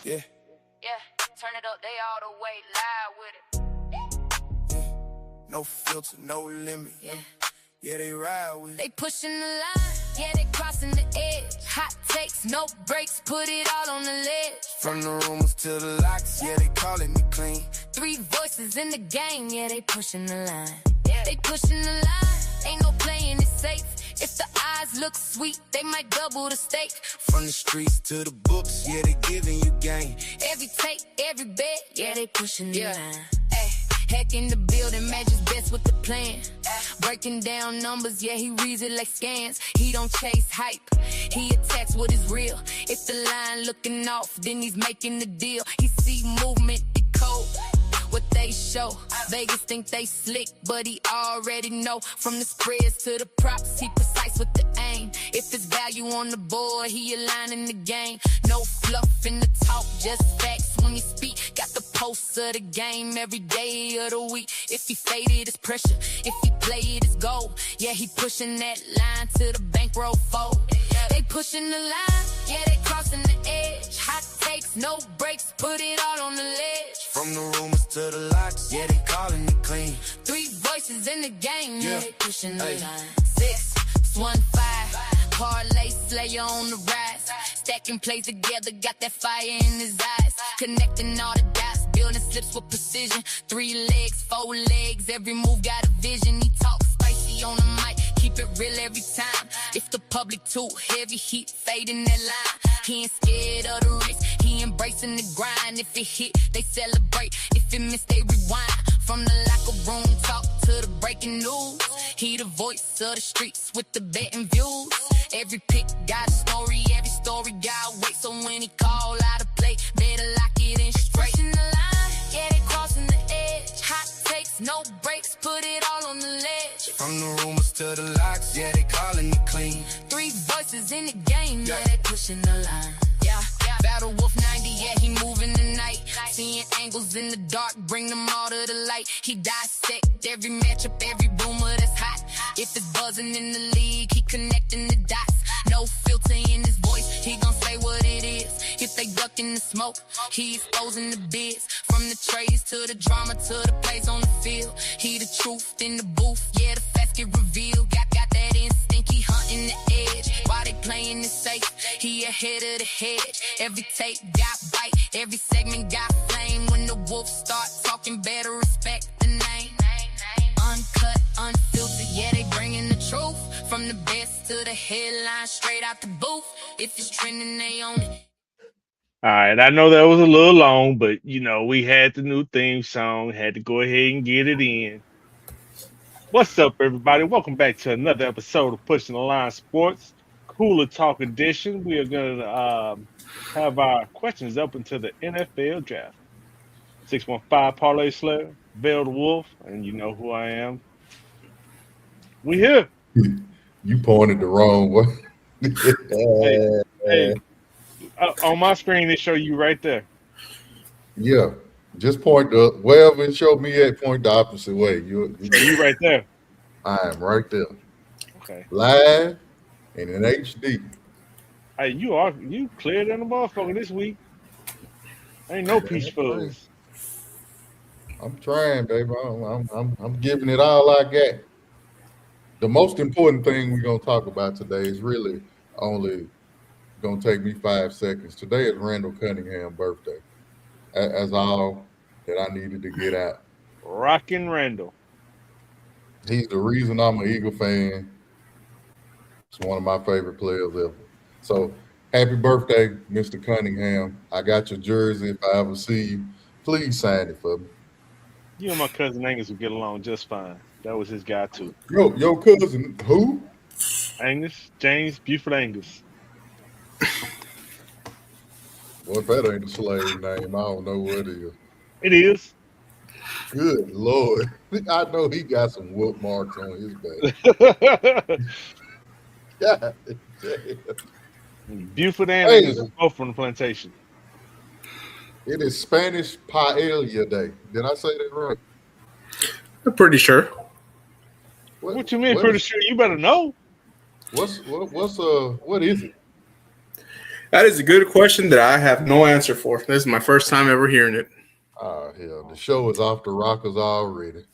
Yeah. Yeah, turn it up, they all the way live with it. Yeah. No filter, no limit. Yeah, they ride with it. They pushing the line, yeah, they crossing the edge. Hot takes, no breaks, put it all on the ledge. From the rumors to the locks, yeah, they calling it clean. 3 voices in the game, yeah, they pushing the line. They pushing the line, ain't no playing it safe. If the eyes look sweet, they might double the stake. From the streets to the books, yeah, they giving you game. Every take, every bet, yeah, they pushing the line. Heck in the building, matches best with the plan. Breaking down numbers, yeah, he reads it like scans. He don't chase hype, he attacks what is real. If the line looking off, then he's making the deal. He see movement, the code, what they show. Vegas think they slick, but he already know. From the spreads to the props, he precise with the aim. If it's value on the board, he aligning the game. No fluff in the talk, just facts when you speak. Got the pulse of the game every day of the week. If he faded, it's pressure. If he played, it's gold. Yeah, he pushing that line to the bankroll fold. They pushing the line, yeah, they crossing the edge. Hot takes, no breaks, put it all on the ledge. From the rumors to the locks, yeah, they calling it clean. 3 voices in the game, yeah, they pushing the Ay. line. 6, 1, 5, parlay slayer on the rise. Stacking plays together, got that fire in his eyes. Connecting all the dots, building slips with precision. 3 legs, 4 legs, every move got a vision. He talks spicy on the mic, keep it real every time. If the public too heavy, heat fading that line. He ain't scared of the risk, he embracing the grind. If it hit, they celebrate. If it miss, they rewind. From the locker room talk to the breaking news, he the voice of the streets with the betting views. Every pick got a story, every story got weight. So when he call out a play, better lock it in straight. Pushing the line, yeah, they crossing the edge. Hot takes, no breaks, put it all on the ledge. From the rumors to the locks, yeah, they calling it clean. 3 voices in the game, yeah, they pushing the line. Yeah, Battle Wolf 90, yeah, he moving the night. Seeing angles in the dark, bring them all to the light. He dissect every matchup, every boomer that's hot. If it's buzzing in the league, he connecting the dots. No filter in his voice, he gon' say what it is. If they ducking the smoke, he exposing the biz. From the trades to the drama to the plays on the field. He the truth in the booth, yeah, the facts get revealed. Got that instinct, he hunting the edge. While they playing it safe, he ahead of the hedge. Every tape got bite, every segment got flame. When the wolves start talking, better respect the name. Uncut, unfiltered, yeah, they bringing the truth. From the best to the headline, straight out the booth. If it's trending, they own it. All right, I know that was a little long, but we had the new theme song, had to go ahead and get it in. What's up, everybody? Welcome back to another episode of Pushing the Line Sports, Cooler Talk Edition. We are going to have our questions open to the NFL Draft. 615 Parlay Slayer, Veil the Wolf, and you know who I am. We here. You pointed the wrong way. Hey, on my screen, they show you right there. Yeah, just point the wherever it showed me at, point the opposite way. You right there. I am right there. Okay. Live and in HD. Hey, you cleared in the motherfucker this week. Ain't no peach fuzz. I'm trying, baby. I'm giving it all I got. The most important thing we're gonna talk about today is really only gonna take me 5 seconds. Today is Randall Cunningham's birthday. That's all that I needed to get out. Rockin' Randall. He's the reason I'm an Eagle fan. He's one of my favorite players ever. So happy birthday, Mr. Cunningham. I got your jersey. If I ever see you, please sign it for me. You and my cousin Angus would get along just fine. That was his guy too. Your cousin who? Angus, James Buford Angus. Well, if that ain't a slave name, I don't know what it is. It is. Good Lord. I know he got some whoop marks on his back. God damn. Buford and Angus are both from the plantation. It is Spanish Paella Day. Did I say that right? I'm pretty sure. What you mean pretty sure? You better know. What is it? That is a good question that I have no answer for. This is my first time ever hearing it. Oh, hell. The show is off the rockers already.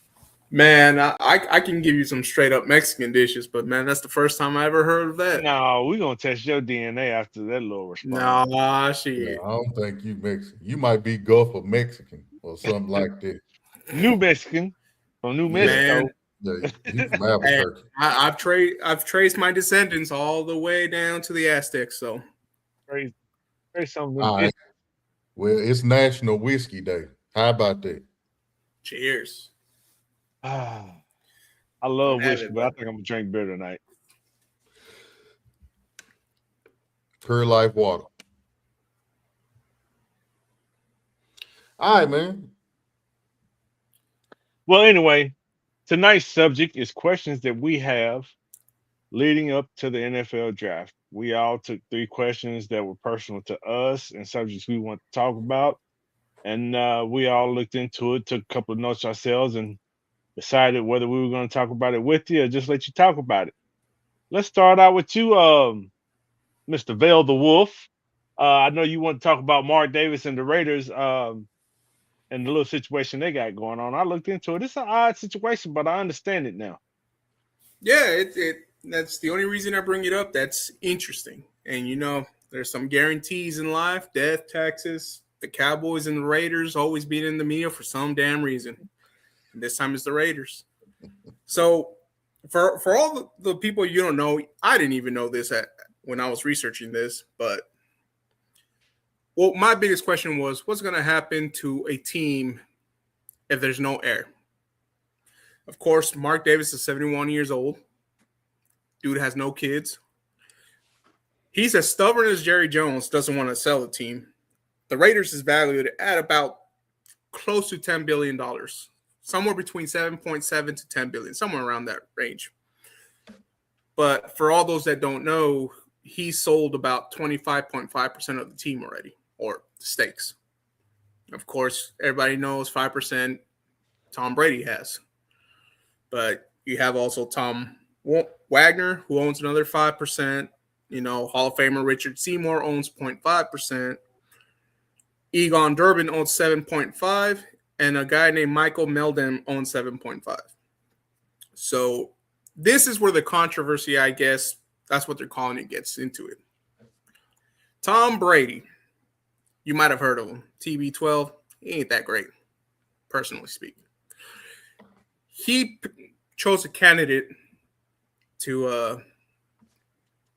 Man, I can give you some straight up Mexican dishes, but man, that's the first time I ever heard of that. No, we're gonna test your DNA after that little response. Nah, Yeah, shit. I don't think you Mexican. You might be Gulf of Mexican or something like that. New Mexican from New Yeah. Mexico. Man, Yeah, you from Albuquerque. I've traced my descendants all the way down to the Aztecs. So Praise something. All right. Well, it's National Whiskey Day. How about that? cheers. I love Don't have whiskey, it, but I but- think I'm gonna drink beer tonight. Pure Life Water. All right, man. Well, anyway, tonight's subject is questions that we have leading up to the NFL draft. We all took 3 questions that were personal to us and subjects we want to talk about. And we all looked into it, took a couple of notes ourselves, and decided whether we were going to talk about it with you or just let you talk about it. Let's start out with you, Mr. Vale the Wolf. I know you want to talk about Mark Davis and the Raiders and the little situation they got going on. I looked into it. It's an odd situation, but I understand it now. Yeah, that's the only reason I bring it up. That's interesting. And you know, there's some guarantees in life, death, taxes. The Cowboys and the Raiders always being in the media for some damn reason. And this time it's the Raiders. So for all the people you don't know, I didn't even know this when I was researching this, but well, my biggest question was what's going to happen to a team if there's no heir? Of course, Mark Davis is 71 years old. Dude has no kids. He's as stubborn as Jerry Jones, doesn't want to sell the team. The Raiders is valued at about close to $10 billion, somewhere between 7.7 to 10 billion, somewhere around that range. But for all those that don't know, he sold about 25.5% of the team already, or the stakes. Of course, everybody knows 5% Tom Brady has. But you have also Tom Wagner, who owns another 5%. You know, Hall of Famer Richard Seymour owns 0.5%. Egon Durbin owns 7.5%. And a guy named Michael Meldon owns 7.5%. So this is where the controversy, I guess, that's what they're calling it, gets into it. Tom Brady, you might have heard of him. TB12, he ain't that great, personally speaking. He chose a candidate to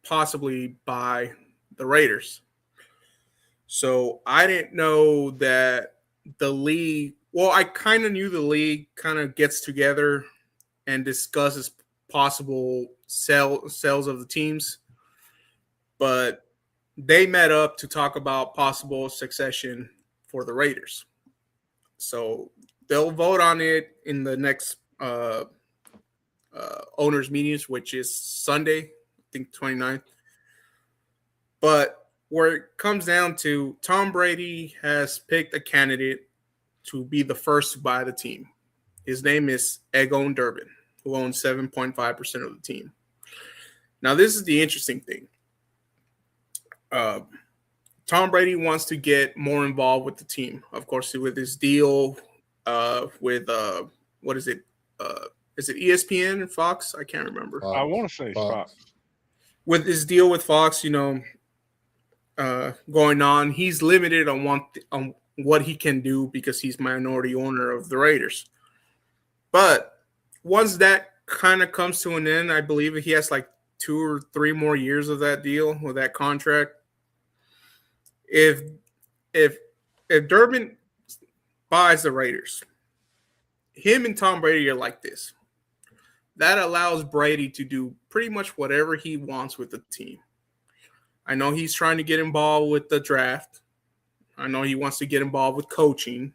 possibly buy the Raiders. So I didn't know that the league, well, I kind of knew the league kind of gets together and discusses possible sales of the teams, but they met up to talk about possible succession for the Raiders. So they'll vote on it in the next owners meetings, which is Sunday, I think 29th. But where it comes down to, Tom Brady has picked a candidate to be the first to buy the team. His name is Egon Durbin, who owns 7.5% of the team. Now, this is the interesting thing. Tom Brady wants to get more involved with the team, of course, with his deal with what is it? Is it ESPN and Fox? I can't remember. I want to say Fox. With his deal with Fox, you know, going on, he's limited on what he can do because he's minority owner of the Raiders. But once that kind of comes to an end, I believe he has like 2 or 3 more years of that deal with that contract. If Durbin buys the Raiders, him and Tom Brady are like this. That allows Brady to do pretty much whatever he wants with the team. I know he's trying to get involved with the draft. I know he wants to get involved with coaching,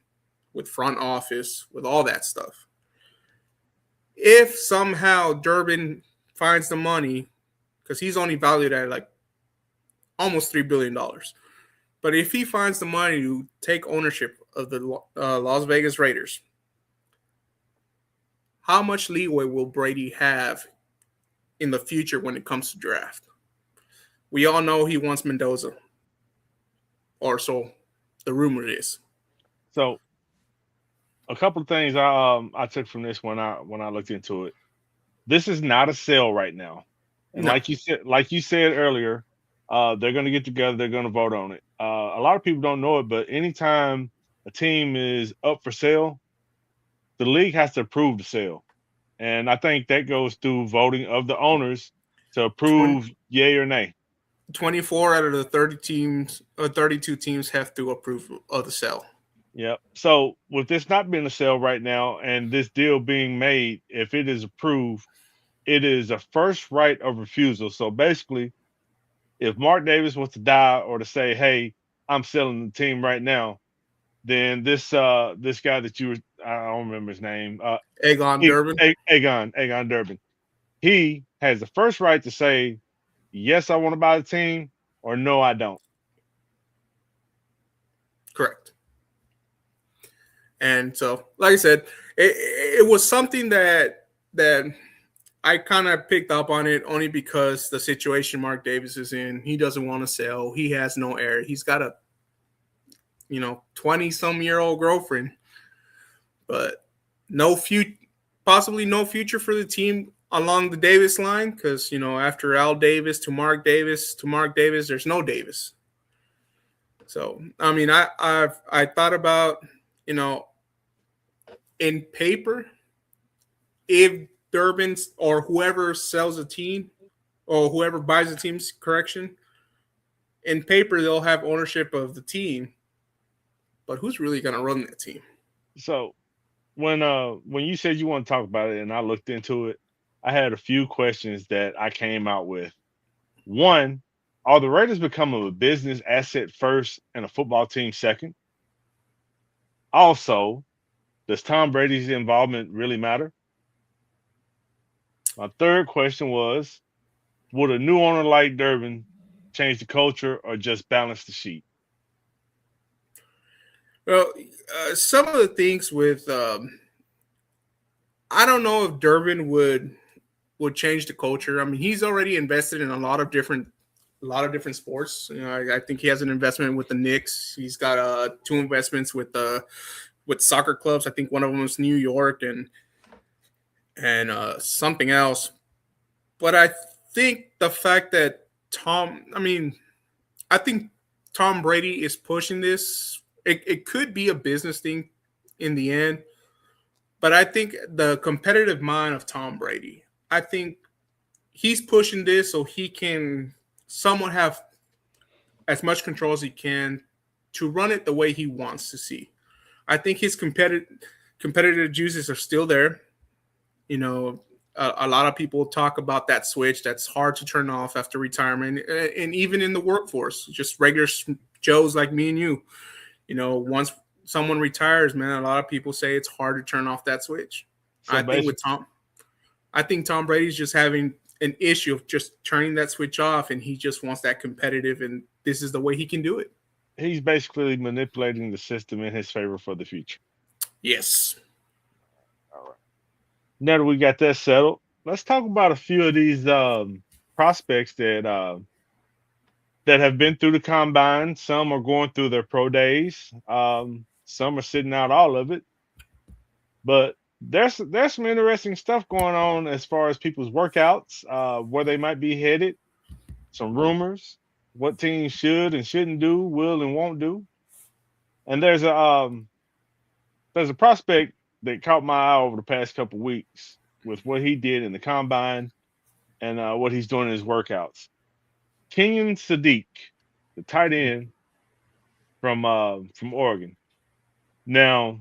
with front office, with all that stuff. If somehow Durbin finds the money, because he's only valued at like almost $3 billion. But if he finds the money to take ownership of the Las Vegas Raiders, how much leeway will Brady have in the future when it comes to draft? We all know he wants Mendoza. or so the rumor is. So a couple of things I took from this when I looked into it. This is not a sale right now, and No. like you said earlier, they're going to get together. They're going to vote on it. A lot of people don't know it, but anytime a team is up for sale, the league has to approve the sale, and I think that goes through voting of the owners to approve yay or nay. 24 out of the 30 teams or 32 teams have to approve of the sale. Yep. So with this not being a sale right now and this deal being made, if it is approved, it is a first right of refusal. So basically, if Mark Davis was to die or to say, "Hey, I'm selling the team right now," then this guy that I don't remember his name, Egon Durbin. Aegon Durbin, he has the first right to say, "Yes, I want to buy the team," or "No, I don't." Correct. And so, like I said, it was something that I kind of picked up on it only because the situation Mark Davis is in. He doesn't want to sell. He has no heir. He's got a 20-some-year-old girlfriend, but possibly no future for the team along the Davis line because, after Al Davis to Mark Davis, there's no Davis. So, I mean, I thought about, in paper, if Durbin or whoever sells a team or whoever buys the team's correction, in paper, they'll have ownership of the team, but who's really going to run that team? So when you said you want to talk about it and I looked into it, I had a few questions that I came out with. One, are the Raiders becoming a business asset first and a football team second? Also, does Tom Brady's involvement really matter? My third question was, would a new owner like Durbin change the culture or just balance the sheet? Well, some of the things with I don't know if Durbin would change the culture. I mean, he's already invested in a lot of different sports. I think he has an investment with the Knicks. He's got 2 investments with soccer clubs. I think one of them is New York and something else. But I think the fact that I think Tom Brady is pushing this. It could be a business thing in the end, but I think the competitive mind of Tom Brady, I think he's pushing this so he can somewhat have as much control as he can to run it the way he wants to see. I think his competitive juices are still there. A lot of people talk about that switch that's hard to turn off after retirement, and even in the workforce, just regular Joes like me and you. Once someone retires, man, a lot of people say it's hard to turn off that switch. So I think Tom Brady's just having an issue of just turning that switch off, and he just wants that competitive, and this is the way he can do it. He's basically manipulating the system in his favor for the future. Yes. All right. Now that we got that settled, let's talk about a few of these prospects that have been through the combine. Some are going through their pro days. Some are sitting out all of it. But there's some interesting stuff going on as far as people's workouts, where they might be headed, some rumors, what teams should and shouldn't do, will and won't do. And there's a prospect that caught my eye over the past couple of weeks with what he did in the combine and what he's doing in his workouts. Kenyon Sadiq, the tight end from Oregon. Now,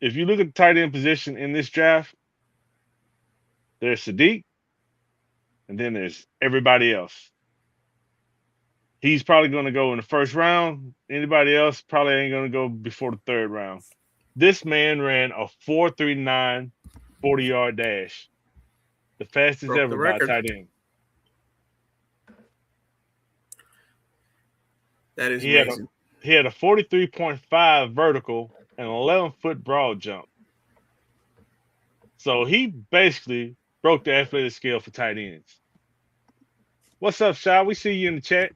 if you look at the tight end position in this draft, there's Sadiq, and then there's everybody else. He's probably going to go in the first round. Anybody else probably ain't going to go before the third round. This man ran a 4.39 40-yard dash, the fastest Broke ever the by a record. tight end. That is He amazing. had a 43.5 vertical and 11-foot broad jump. So he basically broke the athletic scale for tight ends. What's up, Shy? We see you in the chat.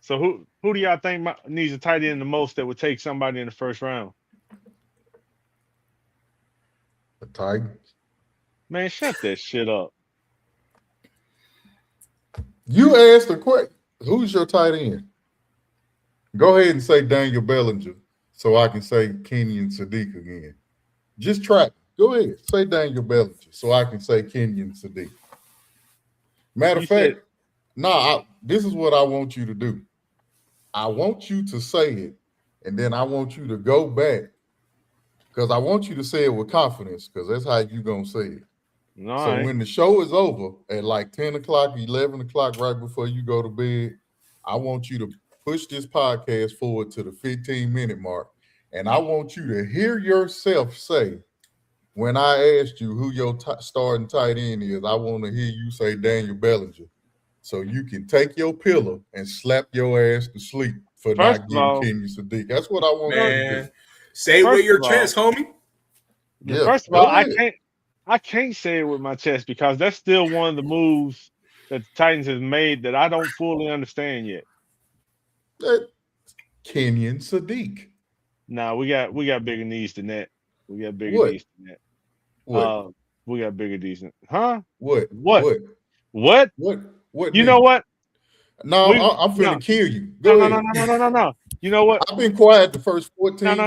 So who do y'all think needs a tight end the most that would take somebody in the first round? The Titans. Man, shut that shit up. You asked the question. Who's your tight end? Go ahead and say Daniel Bellinger so I can say Kenyon Sadiq again. Just try. Go ahead. Say Daniel Bellinger so I can say Kenyon Sadiq. Matter of fact, this is what I want you to do. I want you to say it, and then I want you to go back because I want you to say it with confidence because that's how you're going to say it. So when the show is over at like 10 o'clock, 11 o'clock, right before you go to bed, I want you to push this podcast forward to the 15-minute mark. And I want you to hear yourself say, when I asked you who your starting tight end is, I want to hear you say Daniel Bellinger. So you can take your pillow and slap your ass to sleep for not getting Kenyon Sadiq. That's what I want you to do. Say it with your chest, homie. Yeah, first of all, I can't say it with my chest because that's still one of the moves that the Titans have made that I don't fully understand yet. Kenyon Sadiq. Nah, we got bigger needs than that. We got bigger needs than that. What? We got bigger needs than huh? What? You know what? No, I'm finna kill you. Go ahead. No. You know what? I've been quiet the first 14.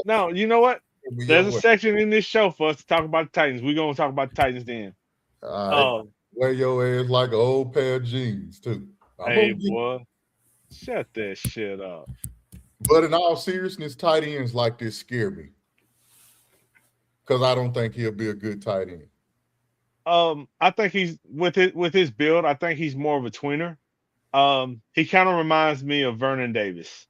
No. You know what? There's a section in this show for us to talk about the Titans. We're gonna talk about the Titans then. Wear your ass like an old pair of jeans too. Hey boy, shut that shit up. But in all seriousness, tight ends like this scare me because I don't think he'll be a good tight end. I think he's with his build. I think he's more of a tweener. He kind of reminds me of Vernon Davis.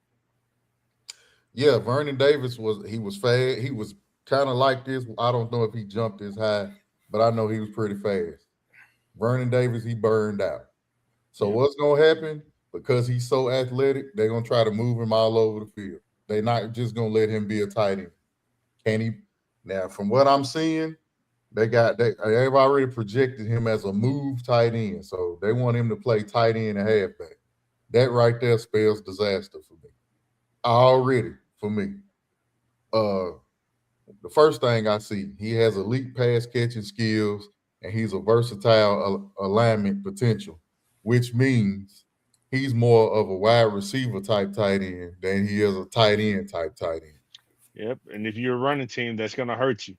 Yeah, Vernon Davis was fast. He was kind of like this. I don't know if he jumped as high, but I know he was pretty fast. Vernon Davis, he burned out. So what's gonna happen? Because he's so athletic, they're gonna try to move him all over the field. They're not just gonna let him be a tight end. Can he? Now, from what I'm seeing, they've already projected him as a move tight end. So they want him to play tight end and halfback. That right there spells disaster for me. Already for me. The first thing I see, he has elite pass catching skills and he's a versatile alignment potential, which means he's more of a wide receiver type tight end than he is a tight end type tight end. Yep, and if you're a running team, that's going to hurt you.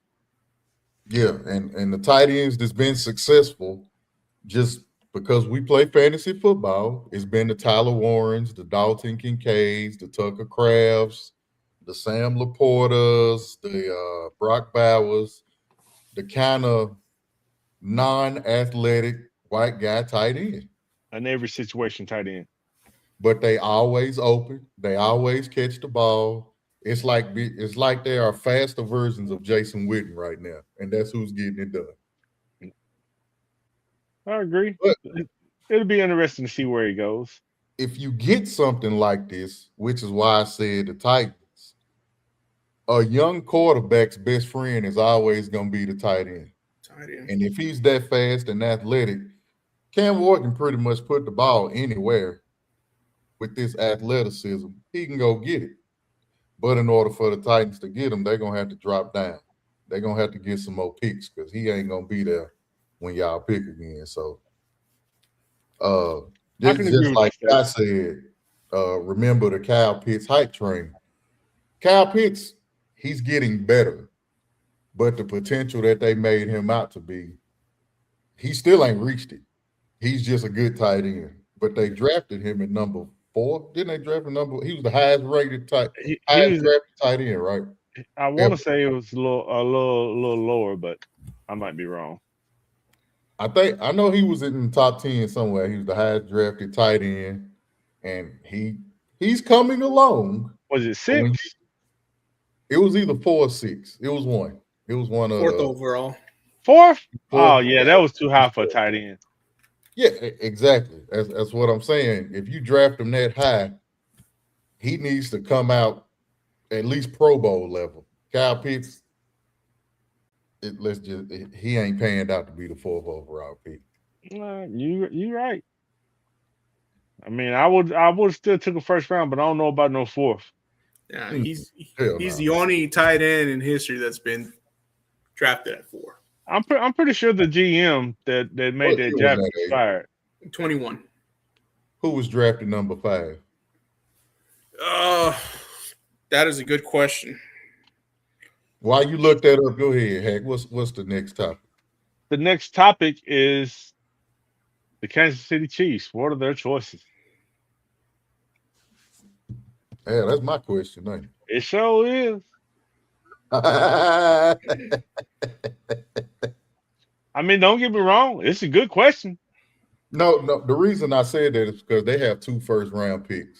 Yeah, and the tight ends that's been successful just because we play fantasy football, it's been the Tyler Warrens, the Dalton Kincaids, the Tucker Crafts, the Sam Laportas, the Brock Bowers, the kind of non-athletic white guy tight end. In every situation, tight end. But they always open. They always catch the ball. It's like they are faster versions of Jason Witten right now, and that's who's getting it done. I agree. But it'll be interesting to see where he goes. If you get something like this, which is why I said the Titans, a young quarterback's best friend is always going to be the tight end. And if he's that fast and athletic, Cam Ward can pretty much put the ball anywhere with this athleticism. He can go get it. But in order for the Titans to get him, they're going to have to drop down. They're going to have to get some more picks because he ain't going to be there when y'all pick again. So just like I said, remember the Kyle Pitts hype train. Kyle Pitts, he's getting better. But the potential that they made him out to be, he still ain't reached it. He's just a good tight end. But they drafted him at number 4. Didn't they draft him he was the highest rated drafted tight end, right? I want to say it was a little lower, but I might be wrong. I know he was in the top 10 somewhere. He was the highest drafted tight end, and he's coming along. Was it 6? It was either 4 or 6. It was one. It was one of 4th overall. 4th? Oh yeah, that was too high for a tight end. Yeah, exactly. That's what I'm saying. If you draft him that high, he needs to come out at least Pro Bowl level. Kyle Pitts, he ain't panned out to be the 4th overall pick. You right. I mean, I would still took a first round, but I don't know about no fourth. Yeah, Hmm. he's Hell the no. only tight end in history that's been drafted at 4. I'm pretty sure the GM that made What that year was draft that, was Abe? fired. 21. Who was drafted number 5? That is a good question. While you look that up, go ahead, Hack. What's the next topic? The next topic is the Kansas City Chiefs. What are their choices? Yeah, that's my question. Ain't It sure is. it? I mean, don't get me wrong. It's a good question. No. The reason I said that is because they have 2 first-round picks.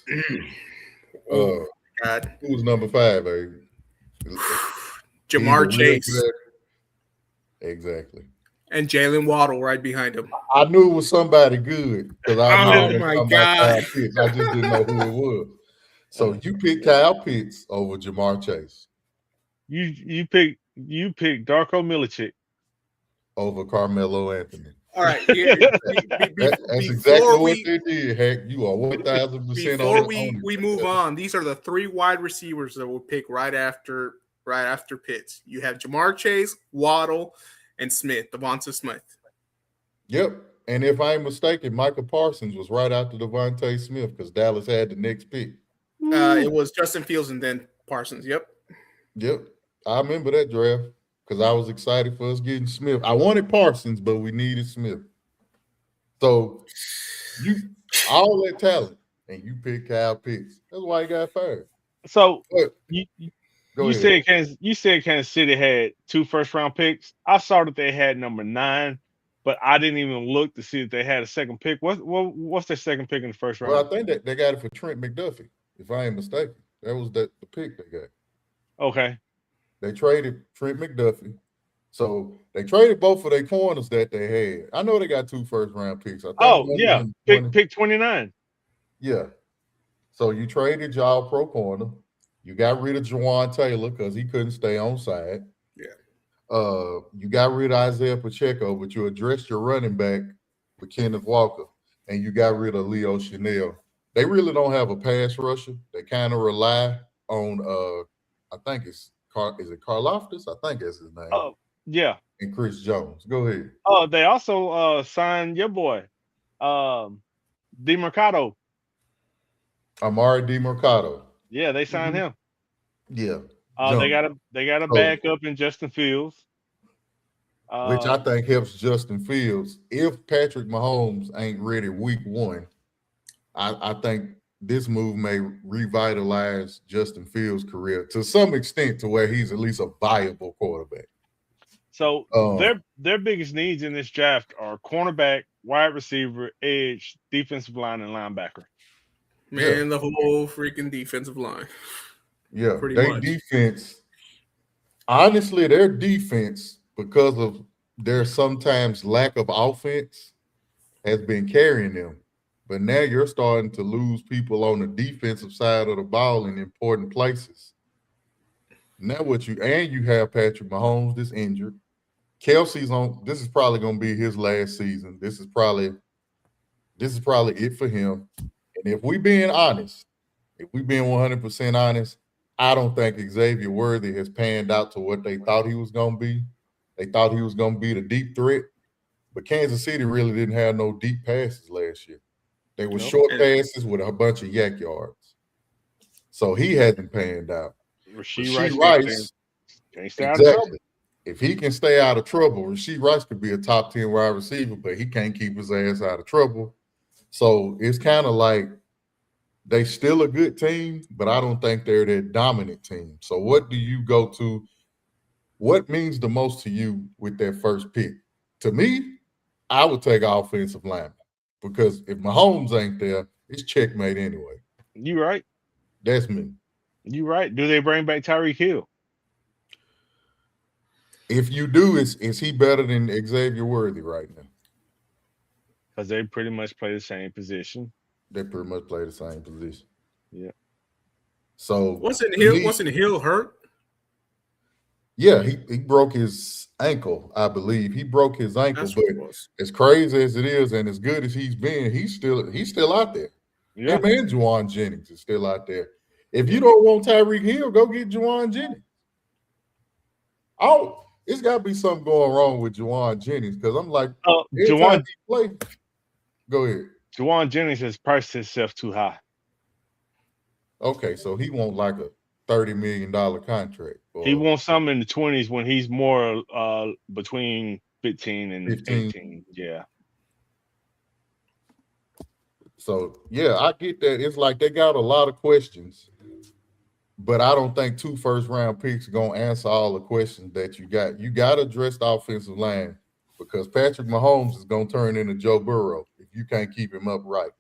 Oh, God. Who was number 5, Abe? Jamar He's a real Chase good- Exactly. and Jalen Waddle right behind him. I knew it was somebody good because I knew Oh, it was my somebody God. Kyle Pitts. I just didn't know who it was. So you picked Kyle Pitts over Jamar Chase, You pick Darko Milicic. over Carmelo Anthony. All right. Yeah, That's exactly what they did, Heck. You are 1,000% Before on we move on, these are the 3 wide receivers that we'll pick right after Pitts. You have Jamar Chase, Waddle, and Smith, Devonta Smith. Yep. And if I ain't mistaken, Michael Parsons was right after Devontae Smith because Dallas had the next pick. It was Justin Fields and then Parsons. Yep. Yep. I remember that draft because I was excited for us getting Smith. I wanted Parsons, but we needed Smith. So you all that talent, and you picked Kyle Pitts. That's why he got fired. So But you go ahead. said Kansas City had 2 first-round picks. I saw that they had number 9, but I didn't even look to see if they had a second pick. What's their second pick in the first round? Well, I think that they got it for Trent McDuffie, if I ain't mistaken. That was the pick they got. Okay. They traded Trent McDuffie. So they traded both of their corners that they had. I know they got 2 first-round picks. I think Oh, one of yeah. them- Pick 29. Yeah. So you traded y'all pro corner. You got rid of Jawan Taylor because he couldn't stay on side. Yeah. You got rid of Isaiah Pacheco, but you addressed your running back with Kenneth Walker, and you got rid of Leo Chanel. They really don't have a pass rusher. They kind of rely on I think is it Karlaftis? I think that's his name. Oh, yeah. And Chris Jones. Go ahead. Oh, they also signed your boy, DeMercado. Amari DiMercado. Yeah, they signed him. Yeah. They got a backup in Justin Fields. Which I think helps Justin Fields. If Patrick Mahomes ain't ready week 1, I think this move may revitalize Justin Fields' career to some extent to where he's at least a viable quarterback. So their biggest needs in this draft are cornerback, wide receiver, edge, defensive line, and linebacker. Man, the whole freaking defensive line. Yeah, Pretty their much. defense, honestly, their defense, because of their sometimes lack of offense, has been carrying them. But now you're starting to lose people on the defensive side of the ball in important places. Now you have Patrick Mahomes that's injured. Kelsey's on. This is probably going to be his last season. This is probably it for him. And if we being honest, if we being 100% honest, I don't think Xavier Worthy has panned out to what they thought he was going to be. They thought he was going to be the deep threat, but Kansas City really didn't have no deep passes last year. They were short passes with a bunch of yak yards. So he hasn't panned out. Rasheed Rice can't stay out of trouble. If he can stay out of trouble, Rasheed Rice could be a top 10 wide receiver, but he can't keep his ass out of trouble. So it's kind of like they still a good team, but I don't think they're that dominant team. So what do you go to? What means the most to you with that first pick? To me, I would take offensive lineman because if Mahomes ain't there, it's checkmate anyway. You right. That's me. You right. Do they bring back Tyreek Hill? If you do, is he better than Xavier Worthy right now? Because they pretty much play the same position. They pretty much play the same position. Yeah. So Wasn't Hill hurt? Yeah, he broke his ankle, I believe. He broke his ankle, That's what it but was. as crazy as it is and as good as he's been, he's still out there. Yeah. Him and Juwan Jennings is still out there. If you don't want Tyreek Hill, go get Juwan Jennings. Oh, it's got to be something going wrong with Juwan Jennings because I'm like, every time he play, go ahead. Juwan Jennings has priced himself too high. Okay, so he won't like a $30 million contract. He wants something in the 20s when he's more between 15 and 18. Yeah. So, yeah, I get that. It's like they got a lot of questions, but I don't think 2 first-round picks are going to answer all the questions that you got. You got to address the offensive line because Patrick Mahomes is going to turn into Joe Burrow if you can't keep him upright.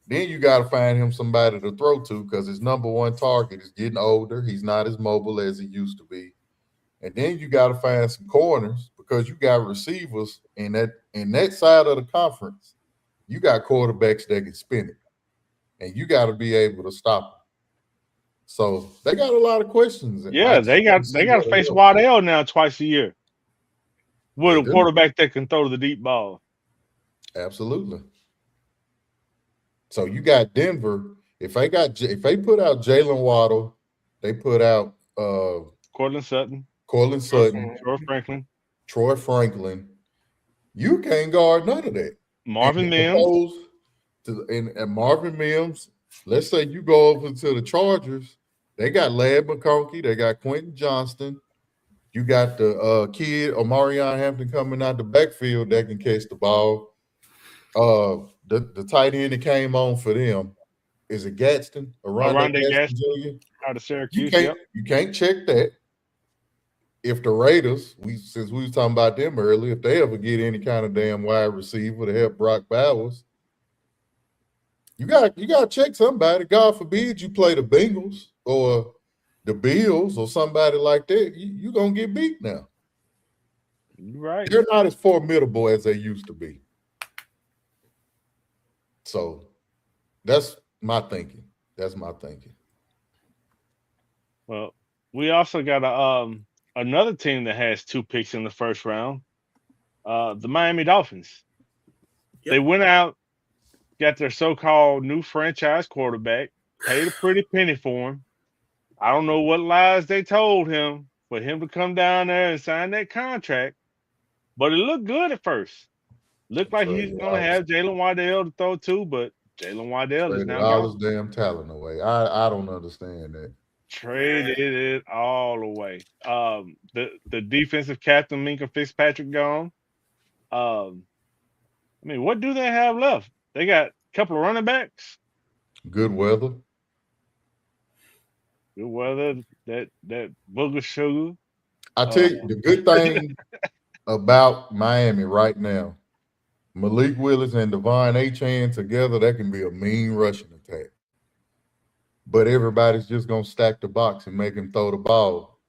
Then you got to find him somebody to throw to because his number one target is getting older. He's not as mobile as he used to be. And then you got to find some corners because you got receivers in that side of the conference. You got quarterbacks that can spin it, and you got to be able to stop them. So they got a lot of questions. Yeah, they got to face Waddell now twice a year with a quarterback that can throw the deep ball. Absolutely. So you got Denver. If they put out Jalen Waddle, they put out Cortland Sutton, Troy Franklin. You can't guard none of that. Marvin Mims. And Marvin Mims, let's say you go over to the Chargers, they got Ladd McConkey, they got Quentin Johnston, you got the kid Omarion Hampton coming out the backfield that can catch the ball. The tight end that came on for them, is it Gadsden? Oronde Gadsden Jr. out of Syracuse. You can't check that. If the Raiders, since we was talking about them earlier, if they ever get any kind of damn wide receiver to help Brock Bowers, you got to check somebody. God forbid you play the Bengals or the Bills or somebody like that. You're going to get beat now. Right. They're not as formidable as they used to be. So that's my thinking. Well, we also got another team that has 2 picks in the first round, the Miami Dolphins. Yep. They went out, got their so-called new franchise quarterback, paid a pretty penny for him. I don't know what lies they told him for him to come down there and sign that contract, but it looked good at first. Looked like he's going to have Jalen Waddell to throw to, but Jalen Waddell is now all his damn talent away. I don't understand that. Traded it all away. The defensive captain, Minkah Fitzpatrick, gone. I mean, what do they have left? They got a couple of running backs. Good weather. That booger sugar. I tell you, the good thing about Miami right now, Malik Willis and Devon Achane together, that can be a mean rushing attack. But everybody's just going to stack the box and make him throw the ball.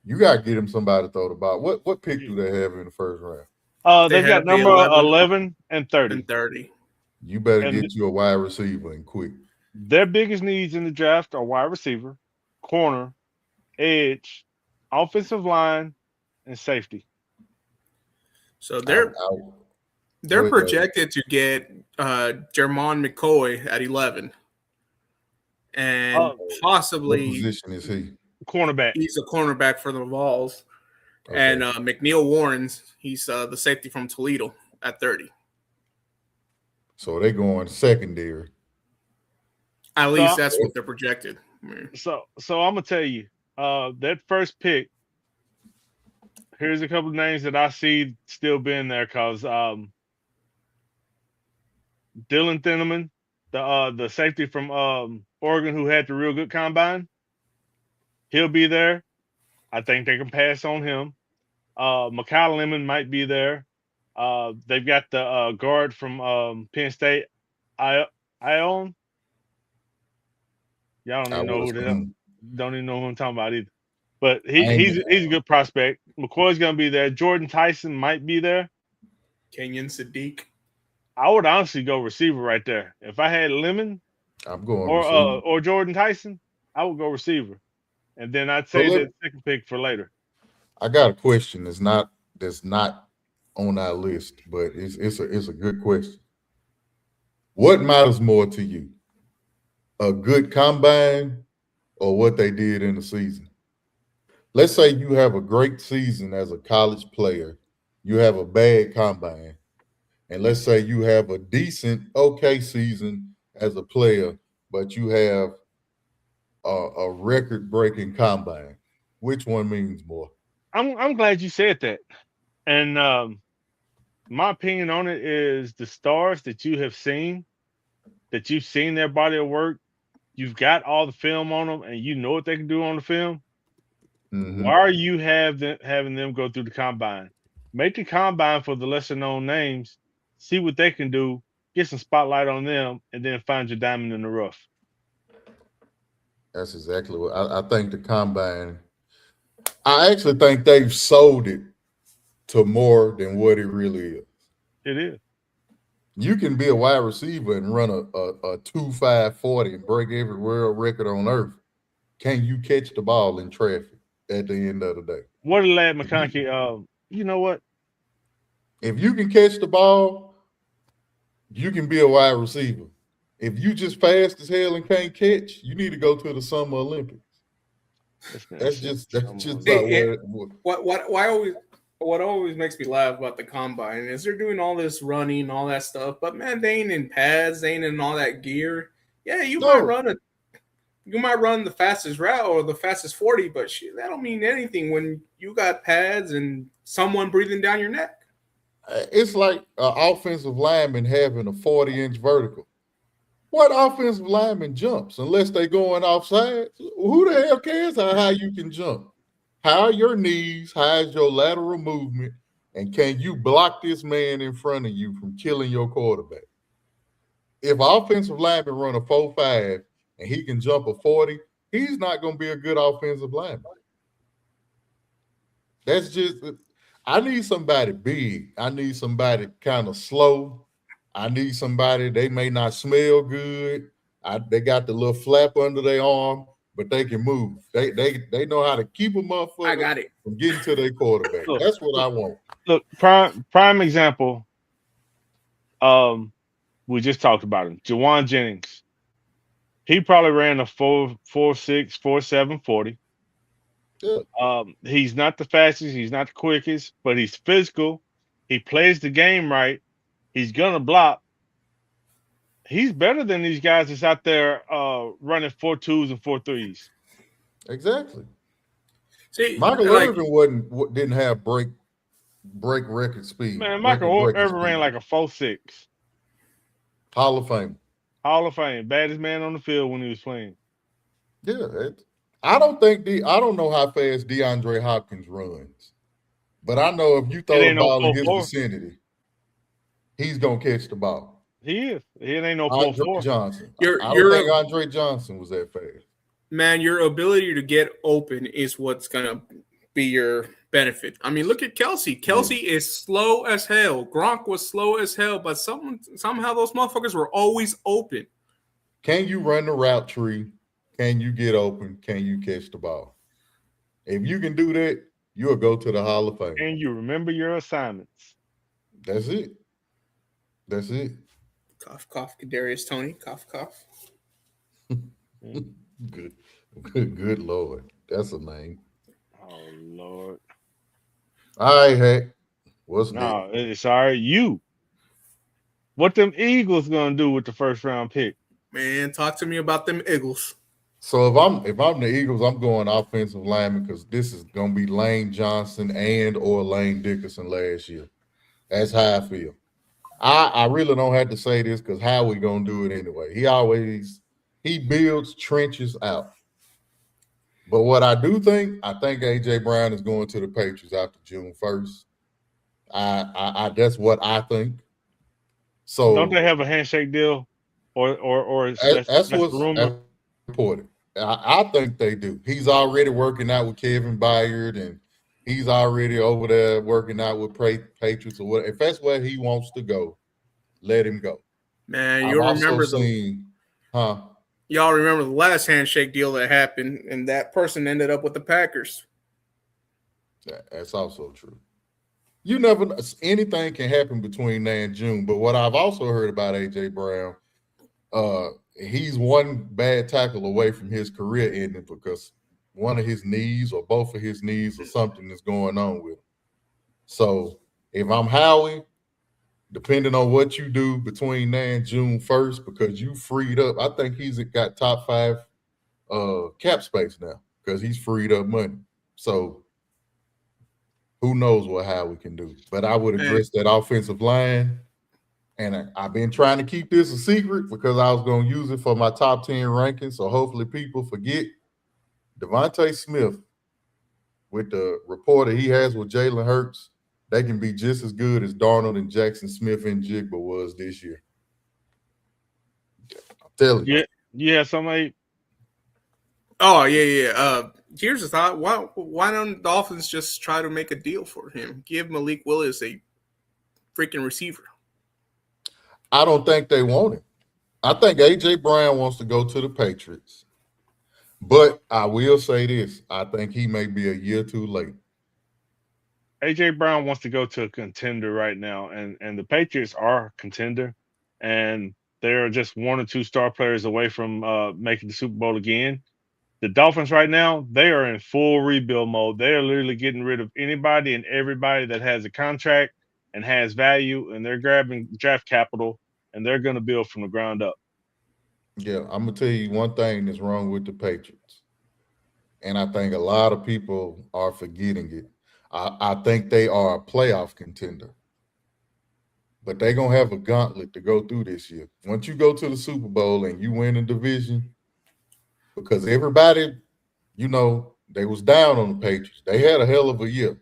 You got to get him somebody to throw the ball. What pick do they have in the first round? They've got number 11 and 30. You better get you a wide receiver and quick. Their biggest needs in the draft are wide receiver, corner, edge, offensive line, and safety. So they're projected to get Jermon McCoy at 11. And possibly, what position is he? Cornerback. He's a cornerback for the Vols. Okay. And McNeil Warrens, he's the safety from Toledo at 30. So they going secondary. At least that's what they're projected. So I'm gonna tell you, that first pick. Here's a couple of names that I see still being there because Dylan Thineman, the safety from Oregon who had the real good combine, he'll be there. I think they can pass on him. Mekhi Lemon might be there. They've got the guard from Penn State, Ion. Y'all don't even know who they are. Don't even know who I'm talking about either. But he's a good prospect. McCoy's gonna be there. Jordan Tyson might be there. Kenyon Sadiq. I would honestly go receiver right there. If I had Lemon, I'm going or Jordan Tyson, I would go receiver, and then I'd say that second pick for later. I got a question that's not on our list, but it's a good question. What matters more to you, a good combine or what they did in the season. Let's say you have a great season as a college player, you have a bad combine, and let's say you have a decent, okay season as a player, but you have a record-breaking combine. Which one means more? I'm glad you said that. And my opinion on it is the stars that you've seen their body of work, you've got all the film on them, and you know what they can do on the film. Mm-hmm. Why are you having them go through the combine? Make the combine for the lesser known names, see what they can do, get some spotlight on them, and then find your diamond in the rough. That's exactly what I think the combine. I actually think they've sold it to more than what it really is. It is. You can be a wide receiver and run a 2.5 40 and break every world record on earth. Can you catch the ball in traffic at the end of the day? What did Lad McConkey? You know what? If you can catch the ball, you can be a wide receiver. If you just fast as hell and can't catch, you need to go to the Summer Olympics. That's just what always makes me laugh about the combine is they're doing all this running, all that stuff, but man, they ain't in pads, they ain't in all that gear. Yeah, you might run the fastest route or the fastest 40, but shit, that don't mean anything when you got pads and someone breathing down your neck. It's like an offensive lineman having a 40-inch vertical. What offensive lineman jumps unless they're going offside? Who the hell cares how you can jump? How are your knees? How is your lateral movement? And can you block this man in front of you from killing your quarterback? If an offensive lineman run a 4.5 and he can jump a 40, he's not going to be a good offensive lineman. That's just, I need somebody big. I need somebody kind of slow. I need somebody, they may not smell good. They got the little flap under their arm, but they can move. They know how to keep a motherfucker from getting to their quarterback. That's what I want. Look, prime example. We just talked about him, Jawan Jennings. He probably ran a 4.6, 4.7 40. Yeah. He's not the fastest, he's not the quickest, but he's physical. He plays the game right. He's gonna block. He's better than these guys that's out there running 4.2s and 4.3s. Exactly. See, Michael Irvin didn't have break record speed. Man, Michael Irvin ran like a 4.6. Hall of Fame. Hall of Fame. Baddest man on the field when he was playing. Yeah. I don't know how fast DeAndre Hopkins runs, but I know if you throw the ball in his vicinity, he's gonna catch the ball. He is. It ain't no Andre Johnson. I don't think Andre Johnson was that fast. Man, your ability to get open is what's gonna be your benefit. I mean, look at Kelsey. Kelsey is slow as hell. Gronk was slow as hell, but somehow those motherfuckers were always open. Can you run the route tree? Can you get open? Can you catch the ball? If you can do that, you'll go to the Hall of Fame. And you remember your assignments. That's it. That's it. Cough, cough, Kadarius Toney. Cough, cough. Good Lord. That's a name. Oh, Lord. All right, Heck. What's no? It's all right. You. What them Eagles gonna do with the first round pick? Man, talk to me about them Eagles. So if I'm the Eagles, I'm going offensive lineman because this is gonna be Lane Johnson or Lane Dickerson last year. That's how I feel. I really don't have to say this because how we gonna do it anyway? He builds trenches out. But what I think AJ Brown is going to the Patriots after June 1st. I that's what I think. So don't they have a handshake deal, or that's what's rumor? Reported. I think they do. He's already working out with Kevin Byard, and he's already over there working out with Patriots or whatever. If that's where he wants to go, let him go. Man, y'all remember the last handshake deal that happened, and that person ended up with the Packers. That's also true. You never know. Anything can happen between now and June. But what I've also heard about AJ Brown, he's one bad tackle away from his career ending because one of his knees or both of his knees or something is going on with him. So if I'm Howie, depending on what you do between now and June 1st, because you freed up, I think he's got top 5 cap space now because he's freed up money. So who knows what Howie can do. But I would address that offensive line. And I've been trying to keep this a secret because I was going to use it for my top 10 rankings. So hopefully people forget. Devontae Smith, with the rapport that he has with Jalen Hurts, they can be just as good as Darnold and Jackson Smith and Jigba was this year. I'm telling you. Yeah, somebody. Oh, yeah. Here's a thought. Why don't the Dolphins just try to make a deal for him? Give Malik Willis a freaking receiver. I don't think they want it. I think A.J. Brown wants to go to the Patriots. But I will say this. I think he may be a year too late. A.J. Brown wants to go to a contender right now, and the Patriots are a contender, and they're just 1 or 2 star players away from making the Super Bowl again. The Dolphins right now, they are in full rebuild mode. They are literally getting rid of anybody and everybody that has a contract and has value, and they're grabbing draft capital, and they're going to build from the ground up. Yeah, I'm going to tell you one thing that's wrong with the Patriots, and I think a lot of people are forgetting it. I think they are a playoff contender, but they're going to have a gauntlet to go through this year. Once you go to the Super Bowl and you win a division, because everybody, they was down on the Patriots. They had a hell of a year.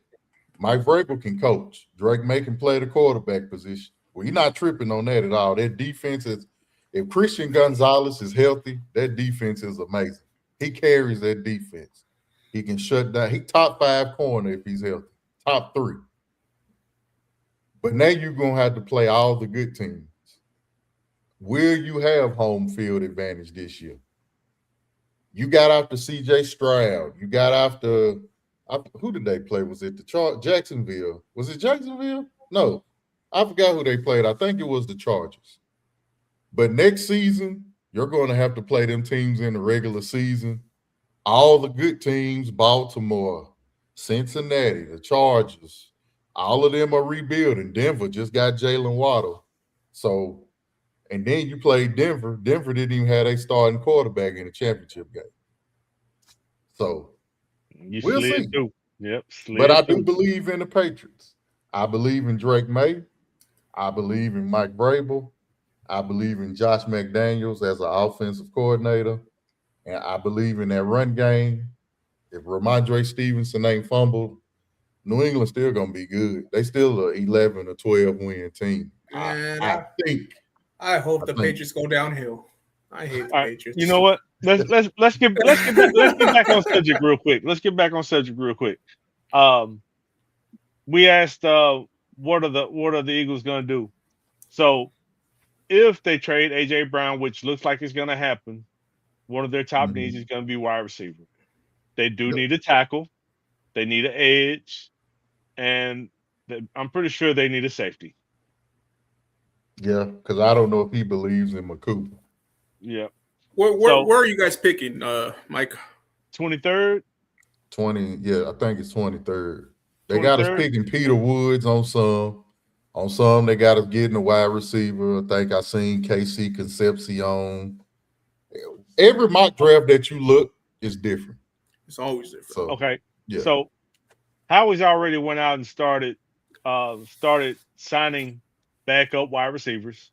Mike Vrabel can coach. Drake May can play the quarterback position. Well, you're not tripping on that at all. That defense is, if Christian Gonzalez is healthy, that defense is amazing. He carries that defense. He can shut down. He top 5 corner if he's healthy. Top 3. But now you're going to have to play all the good teams. Will you have home field advantage this year? You got after C.J. Stroud. You got after who did they play? Was it the Jacksonville? Was it Jacksonville? No. I forgot who they played. I think it was the Chargers. But next season, you're going to have to play them teams in the regular season. All the good teams, Baltimore, Cincinnati, the Chargers, all of them are rebuilding. Denver just got Jalen Waddle. So, and then you play Denver. Denver didn't even have a starting quarterback in the championship game. So, we'll see. Too. Yep. But I do believe in the Patriots. I believe in Drake May. I believe in Mike Vrabel. I believe in Josh McDaniels as an offensive coordinator. And I believe in that run game. If Ramondre Stevenson ain't fumbled, New England's still going to be good. They still an 11 or 12 win team. I hope the Patriots go downhill. I hate the Patriots. You know what? Let's get back on subject real quick. We asked what are the Eagles going to do? So if they trade A.J. Brown, which looks like it's going to happen, one of their top needs is going to be wide receiver. They do need a tackle. They need an edge. And I'm pretty sure they need a safety. Yeah, because I don't know if he believes in McCool. Yeah. Where are you guys picking, Mike? 23rd? 20, yeah, I think it's 23rd. They got us picking Peter Woods on some. On some, they got us getting a wide receiver. I think I seen KC Concepcion. Every mock draft that you look is different. It's always different. So, okay. Yeah. So Howie's already went out and started signing backup wide receivers.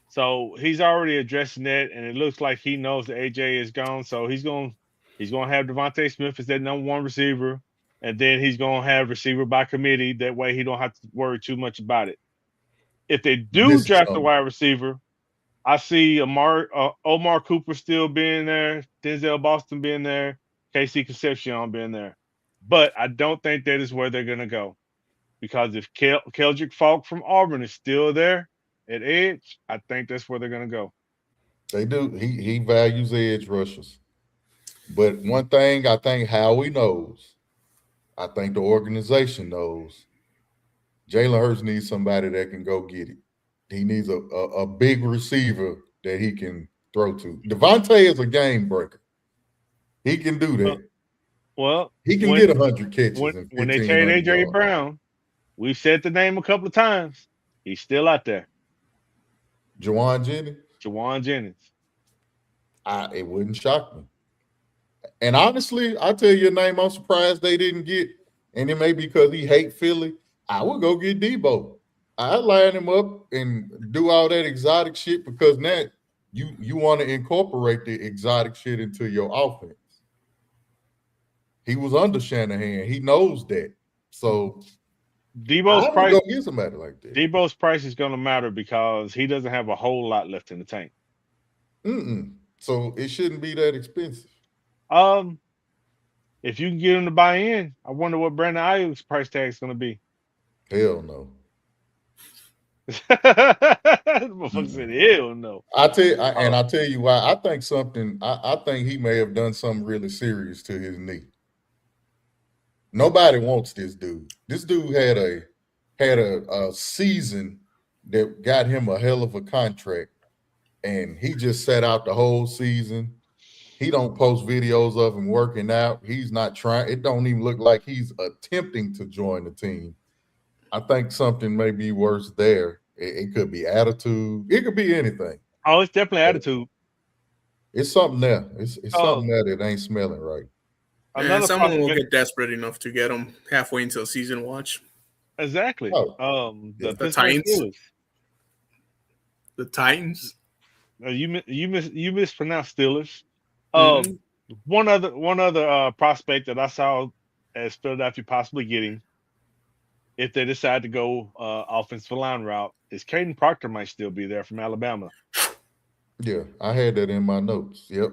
So he's already addressing that, and it looks like he knows that AJ is gone. So he's going to have Devontae Smith as that number 1 receiver, and then he's going to have receiver by committee. That way he don't have to worry too much about it. If they do draft a wide receiver, I see Omar Cooper still being there, Denzel Boston being there, KC Concepcion being there. But I don't think that is where they're going to go. Because if Keldrick Falk from Auburn is still there at edge, I think that's where they're going to go. They do. He values edge rushers. But one thing I think Howie knows, I think the organization knows, Jalen Hurts needs somebody that can go get it. He needs a big receiver that he can throw to. Devontae is a game breaker. He can do that. Well, He can get 100 catches and when they trade 1,500 AJ yards. Brown, we've said the name a couple of times. He's still out there. Juwan Jennings. Juwan Jennings. It wouldn't shock me. And honestly, I tell you a name I'm surprised they didn't get, and it may be because he hate Philly. I would go get Debo. I'd line him up and do all that exotic shit because now you want to incorporate the exotic shit into your offense. He was under Shanahan. He knows that. So Debo's price, go get somebody like that. Debo's price is going to matter because he doesn't have a whole lot left in the tank. So it shouldn't be that expensive. If you can get him to buy in, I wonder what Brandon Ayuk's price tag is going to be. Hell no. Motherfucker said, hell no. I tell you why. I think he may have done something really serious to his knee. Nobody wants this dude. This dude had a season that got him a hell of a contract, and he just sat out the whole season. He don't post videos of him working out. He's not trying. It don't even look like he's attempting to join the team. I think something may be worse there. It could be attitude. It could be anything. Oh, it's definitely attitude. It's something there. It's something there that ain't smelling right. And someone will get desperate enough to get him halfway into a season watch. Exactly. The Titans. The Titans. You mispronounced Steelers. One other prospect that I saw as Philadelphia possibly getting, if they decide to go offensive line route, is Caden Proctor might still be there from Alabama. Yeah, I had that in my notes. Yep.